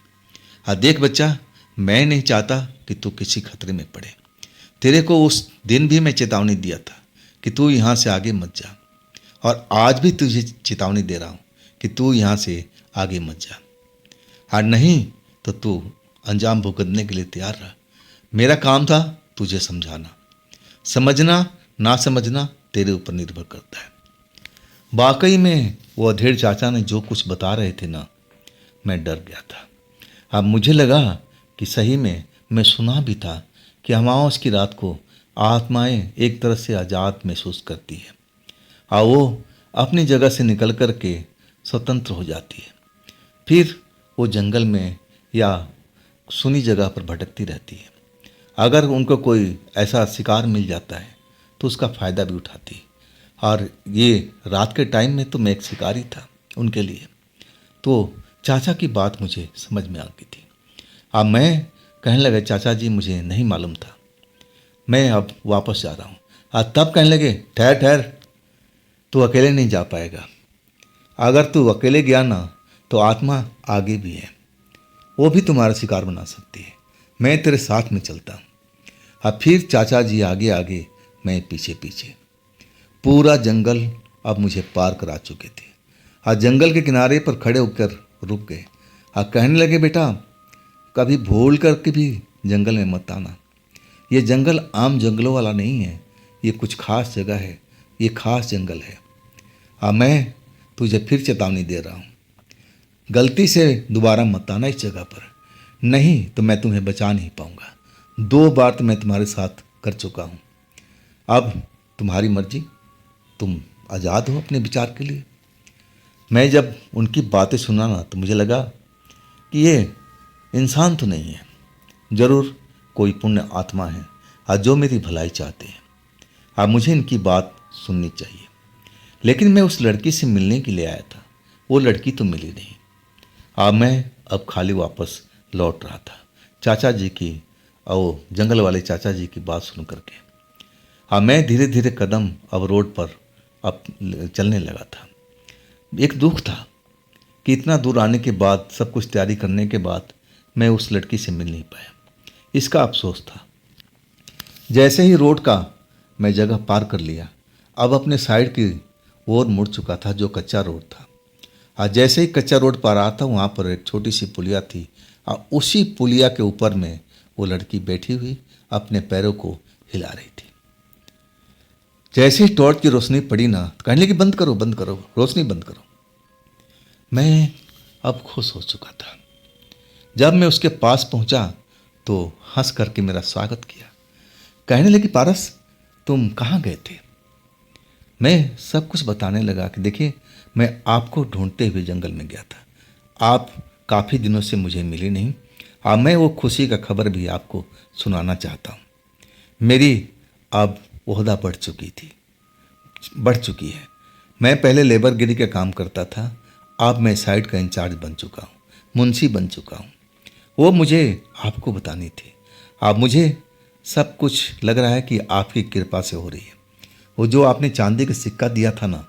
हाँ देख बच्चा, मैं नहीं चाहता कि तू किसी खतरे में पड़े। तेरे को उस दिन भी मैं चेतावनी दिया था कि तू यहाँ से आगे मत जा, और आज भी तुझे चेतावनी दे रहा हूँ कि तू यहाँ से आगे मत जा, और नहीं तो तू अंजाम भुगतने के लिए तैयार रहा। मेरा काम था तुझे समझाना, समझना ना समझना तेरे ऊपर निर्भर करता है। वाकई में वो अधेड़ चाचा ने जो कुछ बता रहे थे ना, मैं डर गया था। अब मुझे लगा कि सही में मैं सुना भी था कि अमावस की रात को आत्माएं एक तरह से आज़ाद महसूस करती है और वो अपनी जगह से निकल कर के स्वतंत्र हो जाती है। फिर वो जंगल में या सुनी जगह पर भटकती रहती है। अगर उनको कोई ऐसा शिकार मिल जाता है तो उसका फ़ायदा भी उठाती है, और ये रात के टाइम में तो मैं एक शिकारी था उनके लिए। तो चाचा की बात मुझे समझ में आ गई थी। अब मैं कहने लगा, चाचा जी मुझे नहीं मालूम था, मैं अब वापस जा रहा हूँ। और तब कहने लगे, ठहर ठहर, तू अकेले नहीं जा पाएगा। अगर तू अकेले गया ना तो आत्मा आगे भी है, वो भी तुम्हारा शिकार बना सकती है। मैं तेरे साथ में चलता हूँ। अब फिर चाचा जी आगे आगे, मैं पीछे पीछे। पूरा जंगल अब मुझे पार करा चुके थे और जंगल के किनारे पर खड़े होकर रुक गए और कहने लगे, बेटा कभी भूल करके भी जंगल में मत आना। ये जंगल आम जंगलों वाला नहीं है, ये कुछ खास जगह है, ये खास जंगल है। अब मैं तुझे फिर चेतावनी दे रहा हूँ, गलती से दोबारा मत आना इस जगह पर, नहीं तो मैं तुम्हें बचा नहीं पाऊँगा। 2 बार तो मैं तुम्हारे साथ कर चुका हूँ। अब तुम्हारी मर्जी, तुम आज़ाद हो अपने विचार के लिए। मैं जब उनकी बातें सुना ना तो मुझे लगा कि ये इंसान तो नहीं है, ज़रूर कोई पुण्य आत्मा है और जो मेरी भलाई चाहते हैं। अब मुझे इनकी बात सुननी चाहिए। लेकिन मैं उस लड़की से मिलने के लिए आया था, वो लड़की तो मिली नहीं। मैं अब खाली वापस लौट रहा था चाचा जी की और जंगल वाले चाचा जी की बात सुन करके। मैं धीरे धीरे कदम अब रोड पर अब चलने लगा था। एक दुख था कि इतना दूर आने के बाद, सब कुछ तैयारी करने के बाद मैं उस लड़की से मिल नहीं पाया, इसका अफसोस था। जैसे ही रोड का मैं जगह पार कर लिया। अब अपने साइड की ओर मुड़ चुका था जो कच्चा रोड था। आज जैसे ही कच्चा रोड पार आता वहाँ पर एक छोटी सी पुलिया थी और उसी पुलिया के ऊपर में वो लड़की बैठी हुई अपने पैरों को हिला रही थी। जैसे ही टॉर्च की रोशनी पड़ी ना, तो कहने लगी बंद करो बंद करो, रोशनी बंद करो। मैं अब खुश हो चुका था। जब मैं उसके पास पहुंचा तो हंस करके मेरा स्वागत किया। कहने लगी पारस तुम कहाँ गए थे? मैं सब कुछ बताने लगा कि देखिए मैं आपको ढूंढते हुए जंगल में गया था। आप काफ़ी दिनों से मुझे मिली नहीं और मैं वो खुशी का खबर भी आपको सुनाना चाहता हूँ। मेरी अब ओहदा बढ़ चुकी है। मैं पहले लेबरगिरी का काम करता था, अब मैं साइट का इंचार्ज बन चुका हूँ, मुंशी बन चुका हूँ। वो मुझे आपको बतानी थी। अब मुझे सब कुछ लग रहा है कि आपकी कृपा से हो रही है। वो जो आपने चांदी का सिक्का दिया था ना,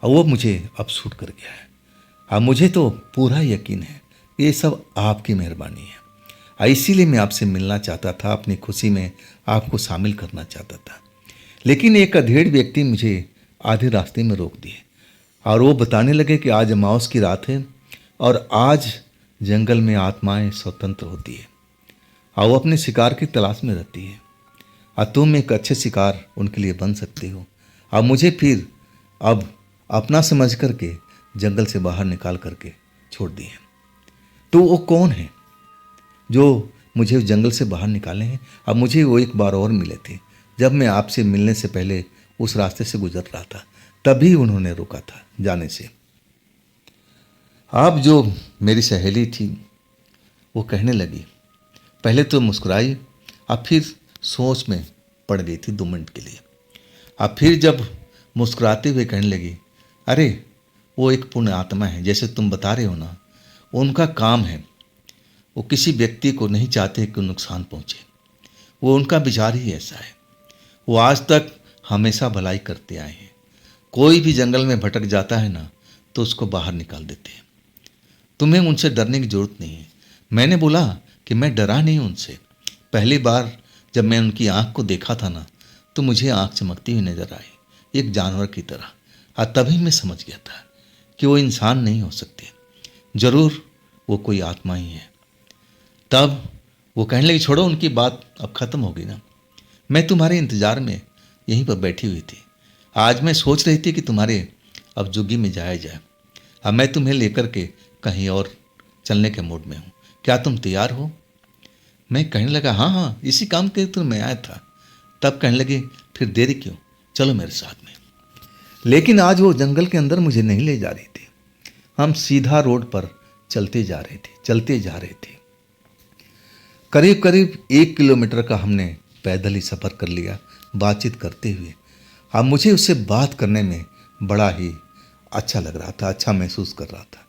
वो मुझे अब सूट कर गया है। अब मुझे तो पूरा यकीन है ये सब आपकी मेहरबानी है। इसीलिए मैं आपसे मिलना चाहता था, अपनी खुशी में आपको शामिल करना चाहता था। लेकिन एक अधेड़ व्यक्ति मुझे आधे रास्ते में रोक दिए और वो बताने लगे कि आज अमावस की रात है और आज जंगल में आत्माएं स्वतंत्र होती है और वो अपने शिकार की तलाश में रहती है और तुम एक अच्छे शिकार उनके लिए बन सकते हो। और मुझे फिर अब अपना समझ करके जंगल से बाहर निकाल करके छोड़ दिए। तो वो कौन है जो मुझे उस जंगल से बाहर निकाले हैं? अब मुझे वो एक बार और मिले थे जब मैं आपसे मिलने से पहले उस रास्ते से गुजर रहा था, तभी उन्होंने रोका था जाने से। अब जो मेरी सहेली थी वो कहने लगी, पहले तो मुस्कुराई, अब फिर सोच में पड़ गई थी 2 मिनट के लिए। अब फिर जब मुस्कुराते हुए कहने लगी, अरे वो एक पुण्य आत्मा है जैसे तुम बता रहे हो ना, उनका काम है, वो किसी व्यक्ति को नहीं चाहते कि नुकसान पहुंचे। वो उनका विचार ही ऐसा है। वो आज तक हमेशा भलाई करते आए हैं। कोई भी जंगल में भटक जाता है ना तो उसको बाहर निकाल देते हैं। तुम्हें उनसे डरने की जरूरत नहीं है। मैंने बोला कि मैं डरा नहीं उनसे। पहली बार जब मैं उनकी आंख को देखा था ना तो मुझे आंख चमकती हुई नजर आई, एक जानवर की तरह। और तभी मैं समझ गया था कि वो इंसान नहीं हो सकते, जरूर वो कोई आत्मा ही है। तब वो कहने लगी, छोड़ो उनकी बात, अब खत्म हो गई ना। मैं तुम्हारे इंतजार में यहीं पर बैठी हुई थी। आज मैं सोच रही थी कि तुम्हारे अब जुग्गी में जाया जाए। अब मैं तुम्हें लेकर के कहीं और चलने के मूड में हूँ, क्या तुम तैयार हो? मैं कहने लगा, हाँ हाँ, इसी काम के तो मैं आया था। तब कहने लगे, फिर देरी क्यों, चलो मेरे साथ में। लेकिन आज वो जंगल के अंदर मुझे नहीं ले जा रही थी। हम सीधा रोड पर चलते जा रहे थे। करीब करीब 1 किलोमीटर का हमने पैदल ही सफ़र कर लिया, बातचीत करते हुए। अब मुझे उससे बात करने में बड़ा ही अच्छा लग रहा था, अच्छा महसूस कर रहा था।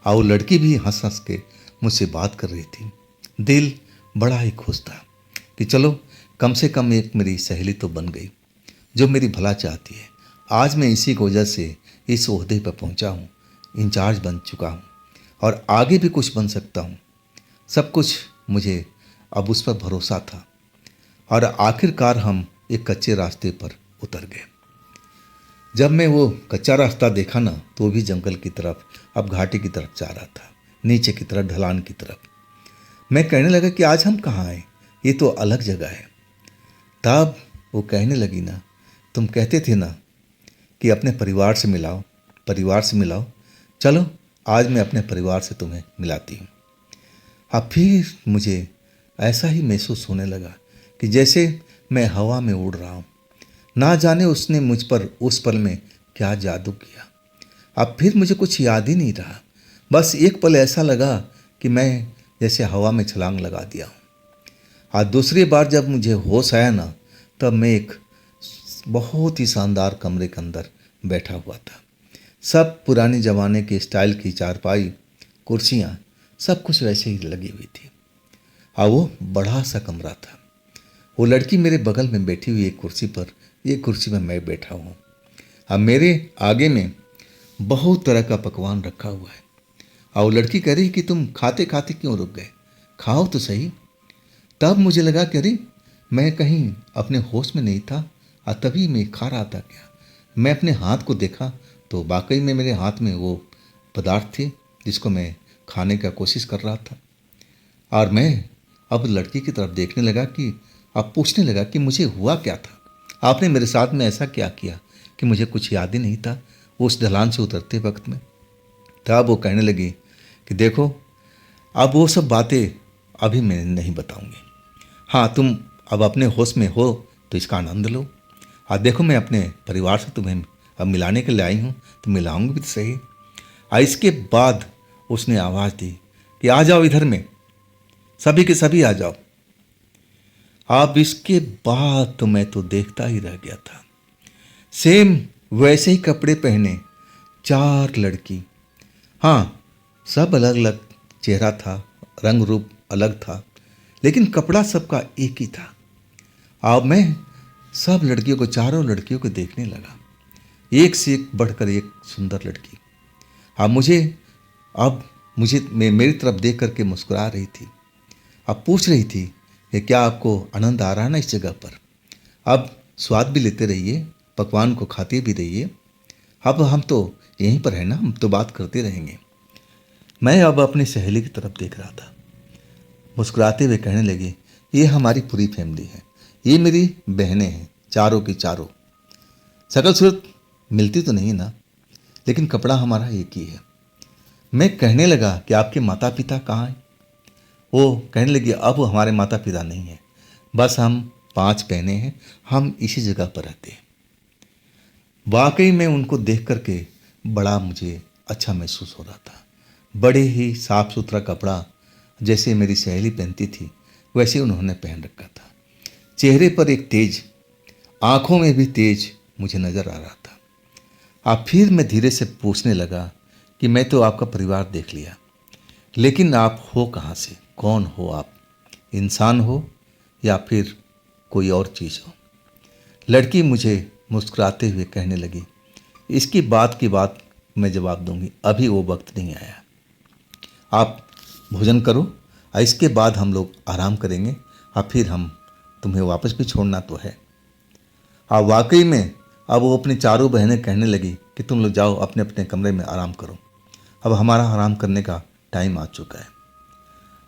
और वो लड़की भी हंस हंस के मुझसे बात कर रही थी। दिल बड़ा ही खुश था कि चलो कम से कम एक मेरी सहेली तो बन गई जो मेरी भला चाहती है। आज मैं इसी की वजह से इस ओहदे पर पहुंचा हूँ, इंचार्ज बन चुका हूँ और आगे भी कुछ बन सकता हूँ। सब कुछ मुझे अब उस पर भरोसा था और आखिरकार हम एक कच्चे रास्ते पर उतर गए। जब मैं वो कच्चा रास्ता देखा ना तो भी जंगल की तरफ, अब घाटी की तरफ जा रहा था, नीचे की तरफ, ढलान की तरफ। मैं कहने लगा कि आज हम कहाँ आए, ये तो अलग जगह है। तब वो कहने लगी, ना तुम कहते थे ना कि अपने परिवार से मिलाओ, चलो आज मैं अपने परिवार से तुम्हें मिलाती हूँ। अब फिर मुझे ऐसा ही महसूस होने लगा कि जैसे मैं हवा में उड़ रहा हूँ। ना जाने उसने मुझ पर उस पल में क्या जादू किया। अब फिर मुझे कुछ याद ही नहीं रहा। बस एक पल ऐसा लगा कि मैं जैसे हवा में छलांग लगा दिया हूँ। और दूसरी बार जब मुझे होश आया ना, तब मैं एक बहुत ही शानदार कमरे के अंदर बैठा हुआ था। सब पुराने ज़माने के स्टाइल की चारपाई, कुर्सियाँ, सब कुछ वैसे ही लगी हुई थी। और वो बड़ा सा कमरा था। वो लड़की मेरे बगल में बैठी हुई एक कुर्सी पर, एक कुर्सी में मैं बैठा हूँ। अब मेरे आगे में बहुत तरह का पकवान रखा हुआ है। और वो लड़की कह रही कि तुम खाते खाते क्यों रुक गए, खाओ तो सही। तब मुझे लगा कि अरे मैं कहीं अपने होश में नहीं था और तभी मैं खा रहा था क्या, मैं अपने हाथ को देखा तो वाकई में मेरे हाथ में वो पदार्थ थे जिसको मैं खाने का कोशिश कर रहा था। और मैं अब लड़की की तरफ देखने लगा कि अब पूछने लगा कि मुझे हुआ क्या था, आपने मेरे साथ में ऐसा क्या किया कि मुझे कुछ याद ही नहीं था वो उस ढलान से उतरते वक्त में। तब वो कहने लगी कि देखो, अब वो सब बातें अभी मैं नहीं बताऊंगी। हाँ, तुम अब अपने होश में हो तो इसका आनंद लो। और देखो, मैं अपने परिवार से तुम्हें अब मिलाने के लिए आई हूँ, तो मिलाऊंगी भी तो सही। और इसके बाद उसने आवाज़ दी कि आ जाओ इधर में, सभी के सभी आ जाओ। अब इसके बाद तो मैं तो देखता ही रह गया था। सेम वैसे ही कपड़े पहने 4 लड़की, हाँ, सब अलग अलग चेहरा था, रंग रूप अलग था, लेकिन कपड़ा सबका एक ही था। अब मैं सब लड़कियों को, चारों लड़कियों को देखने लगा, एक से एक बढ़कर एक सुंदर लड़की। अब मुझे मेरी तरफ देख करके मुस्कुरा रही थी। अब पूछ रही थी कि क्या आपको आनंद आ रहा है ना इस जगह पर, अब स्वाद भी लेते रहिए, पकवान को खाते भी रहिए, अब हम तो यहीं पर है ना, हम तो बात करते रहेंगे। मैं अब अपनी सहेली की तरफ देख रहा था, मुस्कुराते हुए कहने लगी, ये हमारी पूरी फैमिली है, ये मेरी बहनें हैं, चारों की चारों। शकल सूरत मिलती तो नहीं ना, लेकिन कपड़ा हमारा एक ही है। मैं कहने लगा कि आपके माता पिता कहाँ हैं? वो कहने लगी, अब हमारे माता पिता नहीं हैं, बस हम 5 बहनें हैं, हम इसी जगह पर रहते हैं। वाकई में उनको देख करके बड़ा मुझे अच्छा महसूस हो रहा था। बड़े ही साफ सुथरा कपड़ा जैसे मेरी सहेली पहनती थी वैसे उन्होंने पहन रखा था। चेहरे पर एक तेज, आंखों में भी तेज मुझे नजर आ रहा था। अब फिर मैं धीरे से पूछने लगा कि मैं तो आपका परिवार देख लिया, लेकिन आप हो कहाँ से, कौन हो आप, इंसान हो या फिर कोई और चीज़ हो? लड़की मुझे मुस्कुराते हुए कहने लगी, इसकी बात की बात मैं जवाब दूंगी, अभी वो वक्त नहीं आया। आप भोजन करो और इसके बाद हम लोग आराम करेंगे और फिर हम तुम्हें वापस भी छोड़ना तो है। हाँ, वाकई में अब वो अपनी चारों बहनें कहने लगी कि तुम लोग जाओ अपने अपने कमरे में आराम करो, अब हमारा आराम करने का टाइम आ चुका है।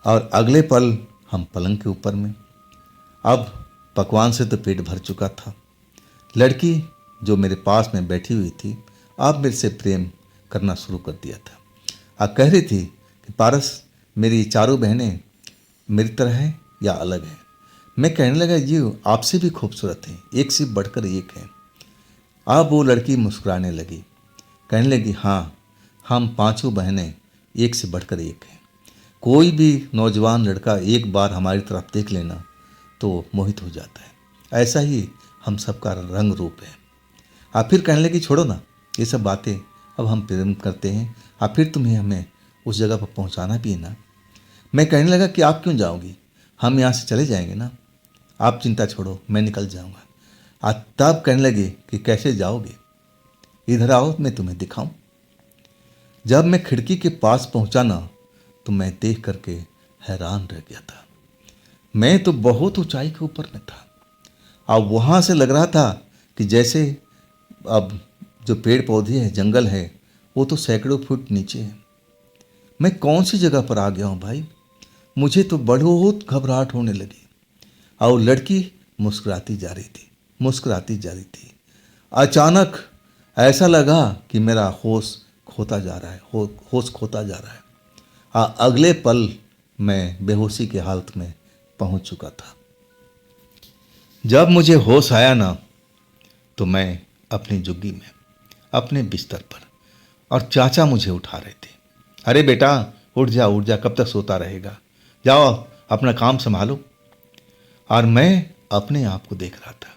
और अगले पल हम पलंग के ऊपर में, अब पकवान से तो पेट भर चुका था। लड़की जो मेरे पास में बैठी हुई थी अब मेरे से प्रेम करना शुरू कर दिया था और कह रही थी कि पारस, मेरी चारों बहनें मेरी तरह हैं या अलग हैं? मैं कहने लगा, ये आपसे भी खूबसूरत हैं, एक से बढ़कर एक हैं। अब वो लड़की मुस्कुराने लगी, कहने लगी, हाँ, हम 5 बहनें एक से बढ़कर एक हैं। कोई भी नौजवान लड़का एक बार हमारी तरफ देख लेना तो मोहित हो जाता है, ऐसा ही हम सबका रंग रूप है। आप फिर कहने लगी, छोड़ो ना ये सब बातें, अब हम प्रेम करते हैं और फिर तुम्हें हमें उस जगह पर पहुंचाना भी है ना। मैं कहने लगा कि आप क्यों जाओगी, हम यहाँ से चले जाएंगे ना, आप चिंता छोड़ो, मैं निकल जाऊँगा। आज तब कहने लगे कि कैसे जाओगे, इधर आओ मैं तुम्हें दिखाऊं। जब मैं खिड़की के पास पहुंचा ना तो मैं देख करके हैरान रह गया था। मैं तो बहुत ऊंचाई के ऊपर में था, अब वहाँ से लग रहा था कि जैसे अब जो पेड़ पौधे हैं, जंगल है, वो तो सैकड़ों फुट नीचे है। मैं कौन सी जगह पर आ गया हूँ भाई, मुझे तो बहुत घबराहट होने लगी। और लड़की मुस्कुराती जा रही थी, मुस्कुराती जा रही थी। अचानक ऐसा लगा कि मेरा होश खोता जा रहा है, होश खोता जा रहा है। अगले पल मैं बेहोशी की हालत में पहुंच चुका था। जब मुझे होश आया ना तो मैं अपनी झुग्गी में, अपने बिस्तर पर, और चाचा मुझे उठा रहे थे। अरे बेटा, उठ जा उठ जा, कब तक सोता रहेगा, जाओ अपना काम संभालो। और मैं अपने आप को देख रहा था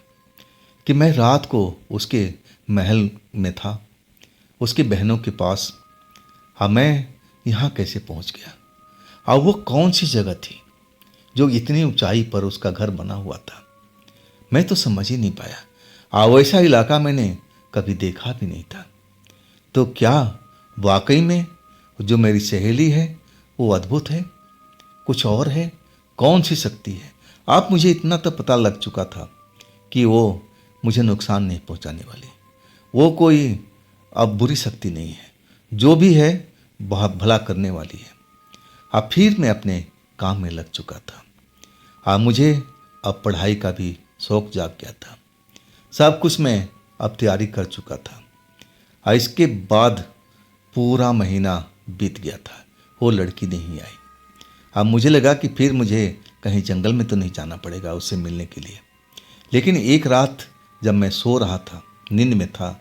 कि मैं रात को उसके महल में था, उसकी बहनों के पास। हाँ, मैं यहाँ कैसे पहुँच गया, और वो कौन सी जगह थी जो इतनी ऊंचाई पर उसका घर बना हुआ था, मैं तो समझ ही नहीं पाया। वैसा इलाका मैंने कभी देखा भी नहीं था। तो क्या वाकई में जो मेरी सहेली है वो अद्भुत है, कुछ और है, कौन सी शक्ति है? आप मुझे इतना तो पता लग चुका था कि वो मुझे नुकसान नहीं पहुंचाने वाली। वो कोई अब बुरी शक्ति नहीं है, जो भी है बहुत भला करने वाली है। अब फिर मैं अपने काम में लग चुका था। मुझे अब पढ़ाई का भी शौक जाग गया था। सब कुछ मैं अब तैयारी कर चुका था। इसके बाद पूरा महीना बीत गया था, वो लड़की नहीं आई। अब मुझे लगा कि फिर मुझे कहीं जंगल में तो नहीं जाना पड़ेगा उससे मिलने के लिए। लेकिन एक रात जब मैं सो रहा था, नींद में था,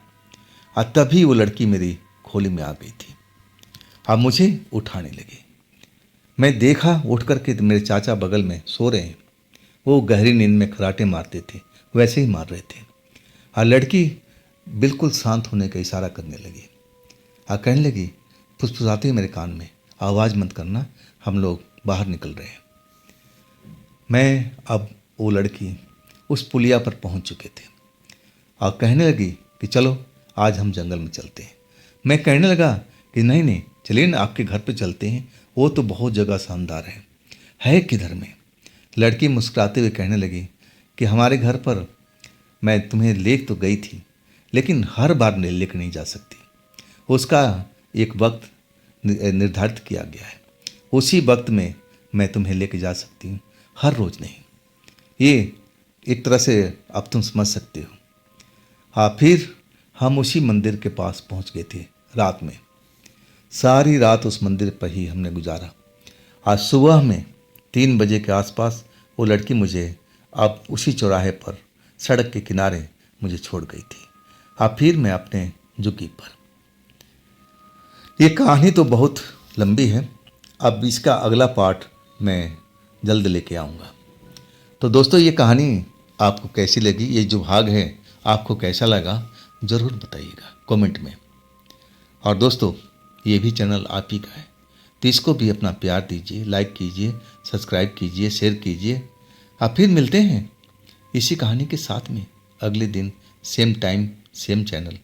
तभी वो लड़की मेरी खोली में आ गई थी। अब मुझे उठाने लगी। मैं देखा उठ कर के मेरे चाचा बगल में सो रहे हैं। वो गहरी नींद में खराटे मारते थे, वैसे ही मार रहे थे। लड़की बिल्कुल शांत होने का इशारा करने लगी। कहने लगी फुसफुसाती मेरे कान में, आवाज़ मत करना, हम लोग बाहर निकल रहे हैं। मैं अब वो लड़की उस पुलिया पर पहुंच चुके थे और कहने लगी कि चलो आज हम जंगल में चलते हैं। मैं कहने लगा कि नहीं नहीं, चलिए ना आपके घर पे चलते हैं, वो तो बहुत जगह शानदार है किधर में। लड़की मुस्कुराते हुए कहने लगी कि हमारे घर पर मैं तुम्हें ले तो गई थी, लेकिन हर बार लेकर नहीं जा सकती। उसका एक वक्त निर्धारित किया गया है, उसी वक्त में मैं तुम्हें लेके जा सकती हूँ, हर रोज़ नहीं। ये एक तरह से अब तुम समझ सकते हो। फिर हम उसी मंदिर के पास पहुँच गए थे रात में। सारी रात उस मंदिर पर ही हमने गुजारा। आज सुबह में 3 बजे के आसपास वो लड़की मुझे अब उसी चौराहे पर सड़क के किनारे मुझे छोड़ गई थी। फिर मैं अपने झुग्गी पर। ये कहानी तो बहुत लंबी है, अब इसका अगला पार्ट मैं जल्द लेके आऊँगा। तो दोस्तों, ये कहानी आपको कैसी लगी, ये जो भाग है आपको कैसा लगा, ज़रूर बताइएगा कमेंट में। और दोस्तों, ये भी चैनल आप ही का है, तो इसको भी अपना प्यार दीजिए, लाइक कीजिए, सब्सक्राइब कीजिए, शेयर कीजिए। फिर मिलते हैं इसी कहानी के साथ में अगले दिन, सेम टाइम सेम चैनल।